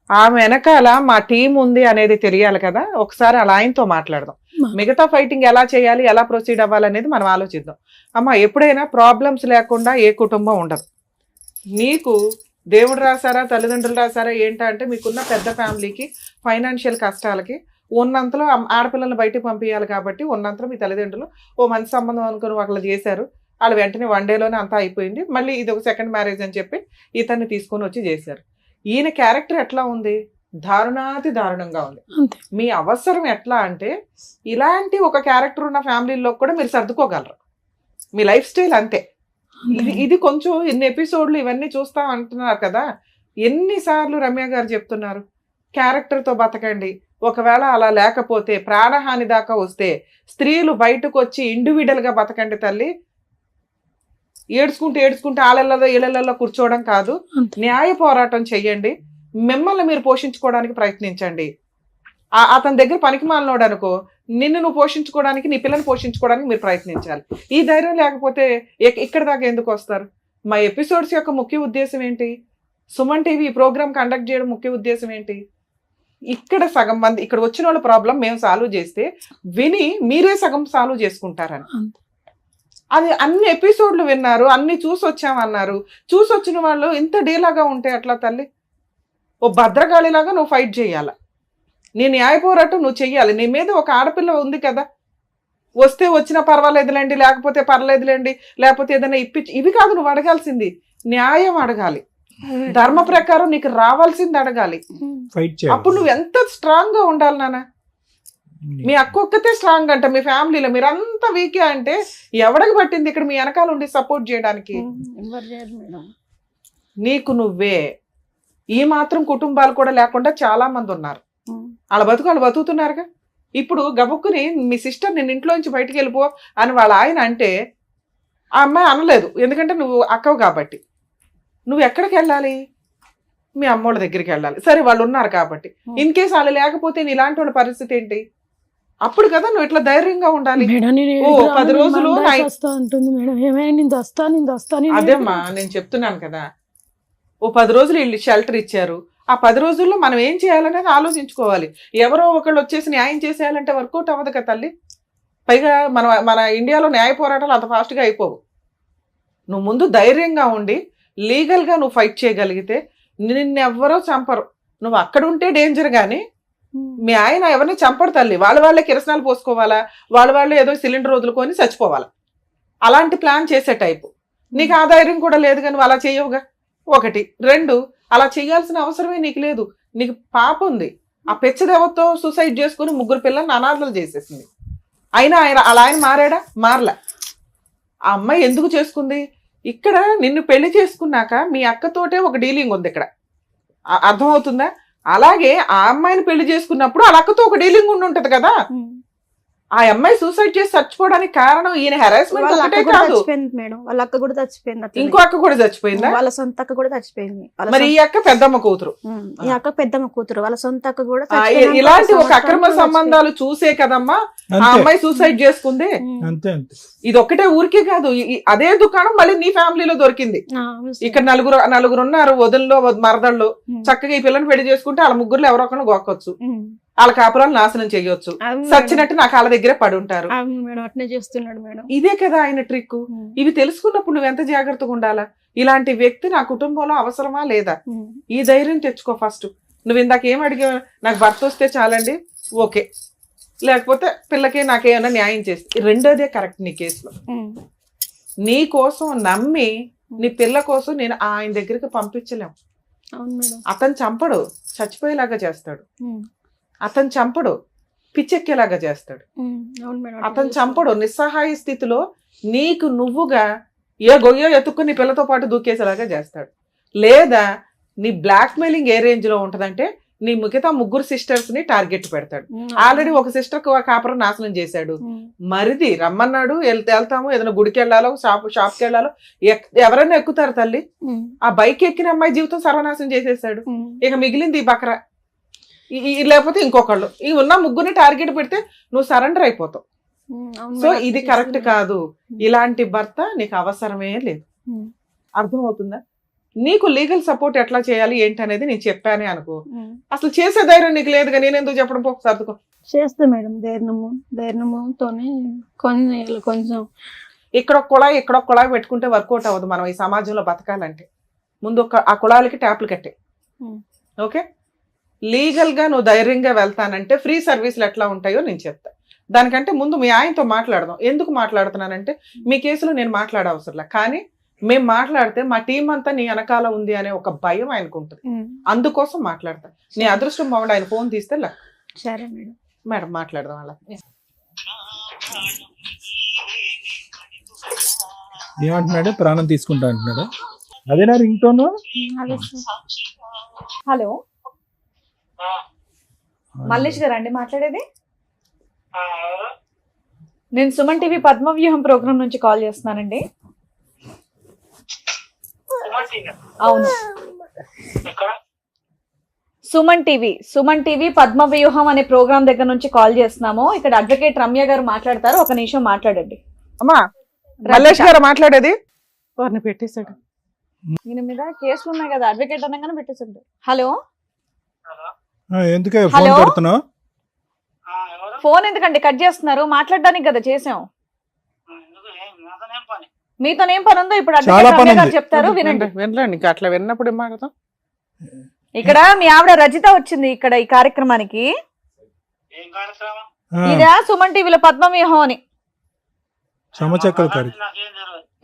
ఆమె వెనకాల మా టీం ఉంది అనేది తెలియాలి కదా. ఒకసారి అలా ఆయనతో మాట్లాడదాం. మిగతా ఫైటింగ్ ఎలా చేయాలి, ఎలా ప్రొసీడ్ అవ్వాలనేది మనం ఆలోచిద్దాం. అమ్మ, ఎప్పుడైనా ప్రాబ్లమ్స్ లేకుండా ఏ కుటుంబం ఉండదు. నీకు దేవుడు రాశారా, తల్లిదండ్రులు రాశారా ఏంటంటే, మీకున్న పెద్ద ఫ్యామిలీకి ఫైనాన్షియల్ కష్టాలకి ఉన్నంతలో ఆడపిల్లల్ని బయటకు పంపించాలి కాబట్టి ఉన్నంతలో మీ తల్లిదండ్రులు ఓ మంచి సంబంధం అనుకుని వాళ్ళు చేశారు. వాళ్ళు వెంటనే 1 డేలోనే అంతా అయిపోయింది. మళ్ళీ ఇది ఒక సెకండ్ మ్యారేజ్ అని చెప్పి ఇతన్ని తీసుకొని వచ్చి చేశారు. ఈయన క్యారెక్టర్ ఎట్లా ఉంది, దారుణాతి దారుణంగా ఉంది. మీ అవసరం ఎట్లా అంటే, ఇలాంటి ఒక క్యారెక్టర్ ఉన్న ఫ్యామిలీలో కూడా మీరు సర్దుకోగలరు. మీ లైఫ్ స్టైల్ అంతే. ఇది కొంచెం ఇన్ని ఎపిసోడ్లు ఇవన్నీ చూస్తా అంటున్నారు కదా. ఎన్నిసార్లు రమ్య గారు చెప్తున్నారు, క్యారెక్టర్తో బతకండి. ఒకవేళ అలా లేకపోతే ప్రాణహాని దాకా వస్తే స్త్రీలు బయటకు వచ్చి ఇండివిడువల్గా బతకండి తల్లి. ఏడ్చుకుంటూ ఆళ్ళల్లో ఇళ్ళల్లో కూర్చోవడం కాదు, న్యాయ పోరాటం చెయ్యండి. మిమ్మల్ని మీరు పోషించుకోవడానికి ప్రయత్నించండి. అతని దగ్గర పనికి మాలినోడు అనుకో, నిన్ను నువ్వు పోషించుకోవడానికి, నీ పిల్లని పోషించుకోవడానికి మీరు ప్రయత్నించాలి. ఈ ధైర్యం లేకపోతే ఇక్కడ దాకా ఎందుకు వస్తారు? మా ఎపిసోడ్స్ యొక్క ముఖ్య ఉద్దేశం ఏంటి? సుమన్ టీవీ ఈ ప్రోగ్రామ్ కండక్ట్ చేయడం ముఖ్య ఉద్దేశం ఏంటి? ఇక్కడ సగం మంది ఇక్కడ వచ్చిన వాళ్ళ ప్రాబ్లం మేము సాల్వ్ చేస్తే విని మీరే సగం సాల్వ్ చేసుకుంటారని. అది అన్ని ఎపిసోడ్లు విన్నారు, అన్ని చూసి వచ్చామన్నారు. చూసి వచ్చిన వాళ్ళు ఇంత డేలాగా ఉంటే అట్లా తల్లి? ఓ భద్రకాళిలాగా నువ్వు ఫైట్ చేయాల, నీ న్యాయ పోరాటం నువ్వు చెయ్యాలి. నీ మీద ఒక ఆడపిల్ల ఉంది కదా, వస్తే వచ్చినా పర్వాలేదులేండి, లేకపోతే పర్లేదులేండి, లేకపోతే ఏదైనా ఇవి కాదు నువ్వు అడగాల్సింది. న్యాయం అడగాలి, ధర్మ ప్రకారం నీకు రావాల్సింది అడగాలి. అప్పుడు నువ్వు ఎంత స్ట్రాంగ్ గా ఉండాలి నాన్న. మీ అక్కొక్కతే స్ట్రాంగ్ అంట, మీ ఫ్యామిలీలో మీరంతా వీకే అంటే ఎవడికి పట్టింది ఇక్కడ మీ వెనకాల ఉండి సపోర్ట్ చేయడానికి? నీకు నువ్వే. ఈ మాత్రం కుటుంబాలు కూడా లేకుండా చాలా మంది ఉన్నారు. వాళ్ళ బతుకుతున్నారుగా. ఇప్పుడు గబుక్కుని మీ సిస్టర్ నిన్న ఇంట్లోంచి బయటికి వెళ్ళిపో అని వాళ్ళ ఆయన అంటే ఆ అమ్మాయి అనలేదు, ఎందుకంటే నువ్వు అక్కవు కాబట్టి. నువ్వు ఎక్కడికి వెళ్ళాలి? మీ అమ్మోళ్ళ దగ్గరికి వెళ్ళాలి. సరే వాళ్ళు ఉన్నారు కాబట్టి. ఇన్ కేసు వాళ్ళు లేకపోతే నీ ఇలాంటి వాళ్ళ పరిస్థితి ఏంటి? అప్పుడు కదా నువ్వు ఇట్లా ధైర్యంగా ఉండాలి. మేడం నేను ఓ 10 రోజులు అంటుంది మేడం, ఏమైనా నేను వస్తా అదేమ్మా నేను చెప్తున్నాను కదా, ఓ 10 రోజులు వీళ్ళు షెల్టర్ ఇచ్చారు. ఆ 10 రోజుల్లో మనం ఏం చేయాలనేది ఆలోచించుకోవాలి. ఎవరో ఒకళ్ళు వచ్చేసి న్యాయం చేసేయాలంటే వర్కౌట్ అవ్వదు కదా తల్లి. పైగా మన ఇండియాలో న్యాయ పోరాటాలు అంత ఫాస్ట్గా అయిపోవు. నువ్వు ముందు ధైర్యంగా ఉండి లీగల్గా నువ్వు ఫైట్ చేయగలిగితే నిన్నెవ్వరో చంపరు. నువ్వు అక్కడ ఉంటే డేంజర్ కానీ మీ ఆయన ఎవరిని చంపడు తల్లి. వాళ్ళే కిరసనాలు పోసుకోవాలా, వాళ్ళే ఏదో సిలిండర్ వదులుకొని చచ్చిపోవాలా, అలాంటి ప్లాన్ చేసే టైపు. నీకు ఆ ధైర్యం కూడా లేదు కానీ నువ్వు అలా చేయవుగా. 1 2 అలా చేయాల్సిన అవసరమే నీకు లేదు. నీకు పాప ఉంది. ఆ పెచ్చదేవతో సూసైడ్ చేసుకుని 3 పిల్లల్ని అనాథలు చేసేసింది. అయినా ఆయన మారాడా? మారలే. ఆ అమ్మాయి ఎందుకు చేసుకుంది? ఇక్కడ నిన్ను పెళ్లి చేసుకున్నాక మీ అక్కతోటే ఒక డీలింగ్ ఉంది ఇక్కడ, అర్థమవుతుందా? అలాగే ఆ అమ్మాయిని పెళ్లి చేసుకున్నప్పుడు వాళ్ళ అక్కతో ఒక డీలింగ్ ఉంటది కదా. ఆ అమ్మాయి సూసైడ్ చేసి చచ్చిపోవడానికి కారణం ఈయన హెరాస్మెంట్ ఒకటే కాదు మేడం. వాళ్ళ అక్క కూడా చచ్చిపోయింది. ఇంకో అక్క కూడా చచ్చిపోయిందా? వాళ్ళ సొంత అక్క కూడా చచ్చిపోయింది. మరి ఈ అక్క పెద్దమ్మ కూతురు, ఈ అక్క పెద్దమ్మ కూతురు, వాళ్ళ సొంత అక్క కూడా ఇలాంటి ఒక అక్రమ సంబంధాలు చూసే కదమ్మా ఆ అమ్మాయి సూసైడ్ చేసుకుంది. ఇది ఒక్కటే ఊరికే కాదు, అదే దుకాణం మళ్ళీ నీ ఫ్యామిలీలో దొరికింది. ఇక్కడ నలుగురు ఉన్నారు, వదిల్లో మరదళ్ళు. చక్కగా ఈ పిల్లని పెళ్లి చేసుకుంటే వాళ్ళ 3 ఎవరో ఒకరు గోకొచ్చు, వాళ్ళ కాపురాలు నాశనం చేయొచ్చు. సచ్చినట్టు నా కాళ్ళ దగ్గరే పడి ఉంటారు. ఇదే కదా ఆయన ట్రిక్. ఇవి తెలుసుకున్నప్పుడు నువ్వు ఎంత జాగ్రత్తగా ఉండాలా? ఇలాంటి వ్యక్తి నా కుటుంబంలో అవసరమా లేదా? ఈ ధైర్యం తెచ్చుకో ఫస్ట్. నువ్వు ఇందాక ఏం అడిగా, నాకు భర్త వస్తే చాలండి, ఓకే, లేకపోతే పిల్లకి నాకేమైనా న్యాయం చేస్తే. రెండోదే కరెక్ట్ నీ కేసులో. నీ కోసం నమ్మి నీ పిల్ల కోసం నేను ఆయన దగ్గరికి పంపించలేము. అతను చంపడు, చచ్చిపోయేలాగా చేస్తాడు. అతను చంపడు, పిచ్చెక్కేలాగా చేస్తాడు. అతను చంపడు, నిస్సహాయ స్థితిలో నీకు నువ్వుగా ఏ గొయ్యో ఎత్తుక్కుని నీ పిల్లతో పాటు దూకేసేలాగా చేస్తాడు. లేదా నీ బ్లాక్ మెయిలింగ్ ఏ రేంజ్ లో ఉంటదంటే నీ మిగతా 3 సిస్టర్స్ ని టార్గెట్ పెడతాడు. ఆల్రెడీ ఒక సిస్టర్ కాపురం నాశనం చేశాడు. మరిది రమ్మన్నాడు, వెళ్తాము, ఏదైనా గుడికి వెళ్ళాలో షాప్కి వెళ్ళాలో ఎవరైనా ఎక్కుతారు తల్లి. ఆ బైక్ ఎక్కిన అమ్మాయి జీవితం సర్వనాశనం చేసేసాడు. ఇక మిగిలింది ఈ బకరా, లేకపోతే ఇంకొకళ్ళు. ఈ ఉన్న 3 టార్గెట్ పెడితే నువ్వు సరెండర్ అయిపోతావు. సో ఇది కరెక్ట్ కాదు. ఇలాంటి భర్త నీకు అవసరమే లేదు. అర్థమవుతుందా? నీకు లీగల్ సపోర్ట్ ఎట్లా చేయాలి ఏంటి అనేది నేను చెప్పానే అనుకో. అసలు చేసే ధైర్యం నీకు లేదుగా, నేను ఎందుకు చెప్పడం? పో సర్దుకో. చేస్తా మేడం, ధైర్యముతోనే కొంచెం ఇక్కడ ఒక కుళాయి పెట్టుకుంటే వర్కౌట్ అవ్వదు. మనం ఈ సమాజంలో బతకాలంటే ముందు ఆ కుళాయిలకి ట్యాప్లు కట్టే. ఓకే, లీగల్ గా నువ్వు ధైర్యంగా వెళ్తానంటే ఫ్రీ సర్వీసులు ఎట్లా ఉంటాయో నేను చెప్తా. దానికంటే ముందు మీ ఆయనతో మాట్లాడదాం. ఎందుకు మాట్లాడుతున్నానంటే మీ కేసులో నేను మాట్లాడవసరంలే, కానీ మేము మాట్లాడితే మా టీం అంతా నీ వెనకాల ఉంది అనే ఒక భయం ఆయనకు ఉంటుంది. అందుకోసం మాట్లాడతా. నీ అదృష్టం బాగుండి ఆయన ఫోన్ తీస్తే సరే మేడం. మేడం మాట్లాడదాం అలా. ఏమంటున్నాడు? ప్రాణం తీసుకుంటా అంటున్నాడు. అదేనా రింగ్ టోన్? హలో మల్లేష్ గారు అండి మాట్లాడేది? నేను సుమన్ టీవీ పద్మవ్యూహం ప్రోగ్రామ్ నుంచి కాల్ చేస్తున్నానండి. అవును, సుమన్ టీవీ పద్మవ్యూహం అనే ప్రోగ్రామ్ దగ్గర నుంచి కాల్ చేస్తున్నాము. ఇక్కడ అడ్వకేట్ రమ్య గారు మాట్లాడతారు, ఒక నిమిషం మాట్లాడండి. అమ్మా మల్లేష్ గారు మాట్లాడేది. వారిని పెట్టేశాడు. ఈయన మీద కేసులు ఉన్నాయి కదా, అడ్వకేట్ అనగానే పెట్టేసాడు. హలో ఎందుకే ఫోన్ పెడుతున్నావు? ఫోన్ ఎందుకండి కట్ చేస్తున్నారు? మాట్లాడడానికి కదా చేసాం. మీతోనేం పని ఉందో ఇప్పుడు అడ్వకేట్ రమ్య గారు చెప్తారు, వినండి. వినలేండి, అట్లా విన్నప్పుడు ఏం మాట్లాడతాం. ఇక్కడ మీ ఆవిడ రజిత వచ్చింది ఇక్కడ ఈ కార్యక్రమానికి. ఇదా సుమన్ టీవీలో పద్మవ్యూహం అని.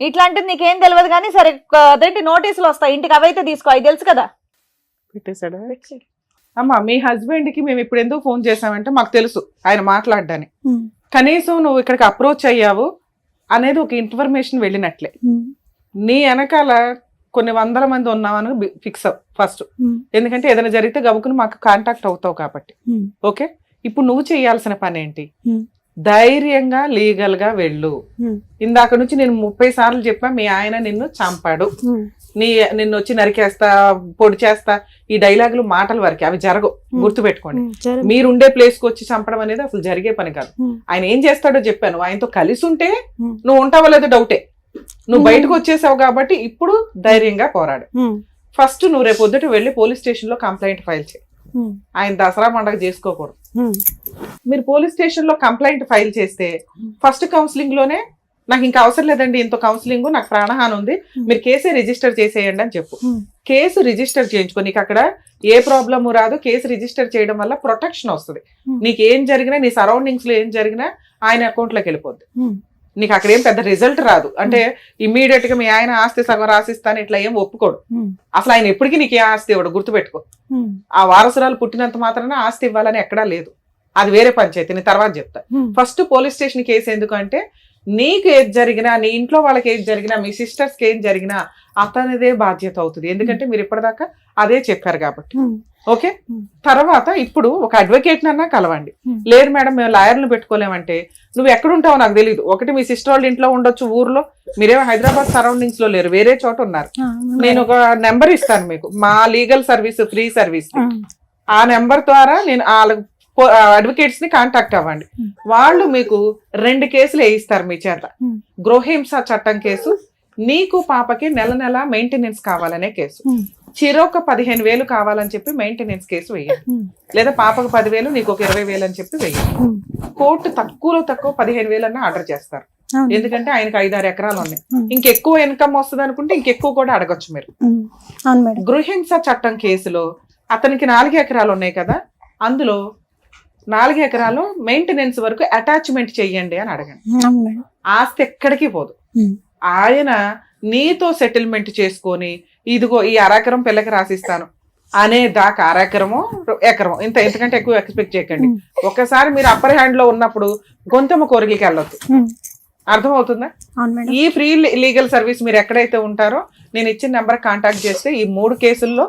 ఇట్లాంటిది నీకేం తెలియదు కానీ సరే అదేంటి నోటీసులు వస్తాయి ఇంటికి, అవైతే తీసుకో, అవి తెలుసు కదా. పెట్టేశాడా? అమ్మా మీ హస్బెండ్ కి మేము ఇప్పుడు ఎందుకు ఫోన్ చేసామంటే మాకు తెలుసు ఆయన మాట్లాడడానికి. కనీసం నువ్వు ఇక్కడికి అప్రోచ్ అయ్యావు అనేది ఒక ఇన్ఫర్మేషన్ వెళ్ళినట్లే. నీ వెనకాల కొన్ని 100 మంది ఉన్నామని ఫిక్స్ అవ్వు ఫస్ట్. ఎందుకంటే ఏదైనా జరిగితే గబుకుని మాకు కాంటాక్ట్ అవుతావు కాబట్టి. ఓకే, ఇప్పుడు నువ్వు చేయాల్సిన పని ఏంటి? Hmm. ధైర్యంగా లీగల్ గా వెళ్ళు. Hmm. ఇందాక నుంచి నేను 30 సార్లు చెప్పా, మీ ఆయన నిన్ను చంపాడు, Hmm. నిన్ను వచ్చి నరికేస్తా, పొడి చేస్తా, ఈ డైలాగులు మాటల వరకే, అవి జరగవు, గుర్తుపెట్టుకోండి. సరే. మీరుండే ప్లేస్ కి వచ్చి చంపడం అనేది అసలు జరిగే పని కాదు. Hmm. ఆయన ఏం చేస్తాడో చెప్పాను, ఆయనతో కలిసి ఉంటే Hmm. నువ్వు ఉంటావో లేదో డౌటే. నువ్వు బయటకు వచ్చేసావు కాబట్టి ఇప్పుడు ధైర్యంగా పోరాడు. Hmm. ఫస్ట్ నువ్వు రేపు పొద్దుట వెళ్ళి పోలీస్ స్టేషన్ లో కంప్లైంట్ ఫైల్ చేయి. Hmm. ఆయన దసరా పండగ చేసుకోకూడదు. Hmm. మీరు పోలీస్ స్టేషన్ లో కంప్లైంట్ ఫైల్ చేస్తే ఫస్ట్ కౌన్సిలింగ్ లోనే నాకు ఇంకా అవసరం లేదండి, ఇంత కౌన్సిలింగ్, నాకు ప్రాణహాని ఉంది, మీరు కేసే రిజిస్టర్ చేసేయండి అని చెప్పు. Hmm. కేసు రిజిస్టర్ చేయించుకో, నీకు అక్కడ ఏ ప్రాబ్లము రాదు. కేసు రిజిస్టర్ చేయడం వల్ల ప్రొటెక్షన్ వస్తుంది. Hmm. నీకు ఏం జరిగినా, నీ సరౌండింగ్స్ లో ఏం జరిగినా ఆయన అకౌంట్ లోకి వెళ్ళిపోద్ది. Hmm. నీకు అక్కడ ఏం పెద్ద రిజల్ట్ రాదు. అంటే ఇమ్మీడియట్ గా మీ ఆయన ఆస్తి సగం రాసిస్తాను ఇట్లా ఏం ఒప్పుకోడు. Hmm. అసలు ఆయన ఎప్పటికీ నీకు ఏ ఆస్తి ఇవ్వడు, గుర్తుపెట్టుకో. Hmm. ఆ వారసురాలు పుట్టినంత మాత్రాన ఆస్తి ఇవ్వాలని ఎక్కడా లేదు. అది వేరే పంచాయతీ, నేను తర్వాత చెప్తా. Hmm. First police station case ఎందుకంటే నీకు ఏది జరిగినా, నీ ఇంట్లో వాళ్ళకి ఏది జరిగినా, మీ సిస్టర్స్ కి ఏం జరిగినా అతనిదే బాధ్యత అవుతుంది. ఎందుకంటే మీరు ఇప్పటిదాకా అదే చెప్పారు కాబట్టి. Hmm. ఓకే. Hmm. తర్వాత ఇప్పుడు ఒక అడ్వకేట్ నన్నా కలవండి. Hmm. లేదు మేడం మేము లాయర్లు పెట్టుకోలేమంటే, నువ్వు ఎక్కడుంటావో నాకు తెలియదు. ఒకటి మీ సిస్టర్ వాళ్ళ ఇంట్లో ఉండొచ్చు, ఊర్లో, మీరేమో హైదరాబాద్ సరౌండింగ్స్ లో లేరు, వేరే చోట ఉన్నారు. నేను ఒక నెంబర్ ఇస్తాను మీకు, మా లీగల్ సర్వీస్, ఫ్రీ సర్వీస్. ఆ నెంబర్ ద్వారా నేను అడ్వకేట్స్ ని కాంటాక్ట్ అవ్వండి. వాళ్ళు మీకు 2 కేసులు వేయిస్తారు మీ చేత. గృహహింస చట్టం కేసు, నీకు పాపకి నెల నెల మెయింటెనెన్స్ కావాలనే కేసు. చిరొక 15,000 కావాలని చెప్పి మెయింటెనెన్స్ కేసు వేయండి. లేదా పాపకు 10,000, నీకు ఒక 20,000 అని చెప్పి వేయండి. కోర్టు తక్కువలో తక్కువ 15,000 అన్న ఆర్డర్ చేస్తారు. ఎందుకంటే ఆయనకు 5-6 ఎకరాలు ఉన్నాయి. ఇంకెక్కువ ఇన్కమ్ వస్తుంది అనుకుంటే ఇంకెక్కువ కూడా అడగొచ్చు మీరు. గృహహింస చట్టం కేసులో అతనికి 4 ఎకరాలు ఉన్నాయి కదా, అందులో 4 ఎకరాలు మెయింటెనెన్స్ వరకు అటాచ్మెంట్ చెయ్యండి అని అడగండి. ఆస్తి ఎక్కడికి పోదు. ఆయన నీతో సెటిల్మెంట్ చేసుకొని, ఇదిగో ఈ 1/2 ఎకరం పిల్లకి రాసిస్తాను అనే దాకా 1/2 ఎకరమో ఎకరమో, ఇంతకంటే ఎక్కువ ఎక్స్పెక్ట్ చేయకండి. ఒకసారి మీరు అప్పర్ హ్యాండ్ లో ఉన్నప్పుడు గొంతెమ్మ కోరికలకి వెళ్ళొద్దు. అర్థమవుతుందా? ఈ ఫ్రీ లీగల్ సర్వీస్ మీరు ఎక్కడైతే ఉంటారో నేను ఇచ్చిన నెంబర్ కాంటాక్ట్ చేస్తే ఈ 3 కేసుల్లో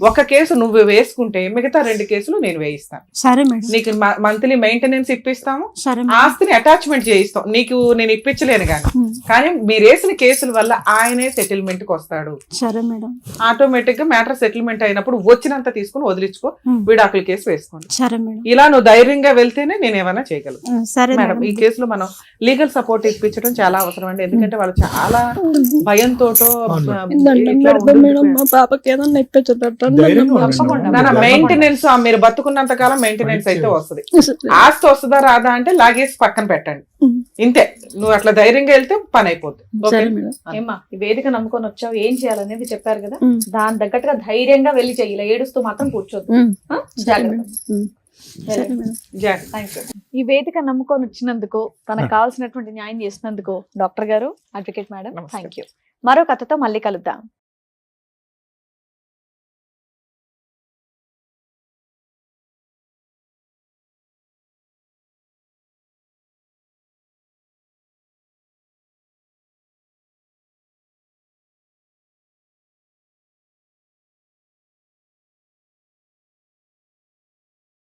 ఒక కేసు నువ్వు వేసుకుంటే మిగతా 2 కేసులు నేను వేయిస్తాను. సరే మేడం. నీకు మంత్లీ మెయింటెనెన్స్ ఇప్పిస్తాము, సరే. ఆస్తిని అటాచ్మెంట్ చేయిస్తాం. నీకు నేను ఇప్పించలేను కానీ మీరు వేసిన కేసుల వల్ల ఆయనే సెటిల్మెంట్ కి వస్తాడు. సరే మేడం. ఆటోమేటిక్ గా మ్యాటర్ సెటిల్మెంట్ అయినప్పుడు వచ్చినంత తీసుకుని వదిలించుకో, విడాకుల కేసు వేసుకోండి. సరే మేడం. ఇలా నువ్వు ధైర్యంగా వెళ్తేనే నేను ఏమైనా చేయగలను. సరే మేడం, ఈ కేసులో మనం లీగల్ సపోర్ట్ ఇప్పించడం చాలా అవసరం అండి. ఎందుకంటే వాళ్ళు చాలా భయంతోటో మా పాపకి ఏదన్నా మెయింటెనెన్స్, మీరు బతుకున్నంత కాలం మెయింటెనెన్స్ అయితే వస్తుంది. ఆస్తి వస్తుందా రాదా అంటే లాగేసి పక్కన పెట్టండి, ఇంతే. నువ్వు అట్లా ధైర్యంగా వెళ్తే పని అయిపోతుంది. ఏమ్మా, ఈ వేదిక నమ్ముకొని వచ్చావు, ఏం చేయాలనేది చెప్పారు కదా, దాని తగ్గట్టుగా ధైర్యంగా వెళ్ళి చెయ్యి, ఇలా ఏడుస్తూ మాత్రం కూర్చోద్దు. ఈ వేదిక నమ్ముకొని వచ్చినందుకు, తనకు కావాల్సినటువంటి న్యాయం చేసినందుకు డాక్టర్ గారు, అడ్వకేట్ మేడం, థ్యాంక్ యూ. మరో కథతో మళ్ళీ కలుద్దాం.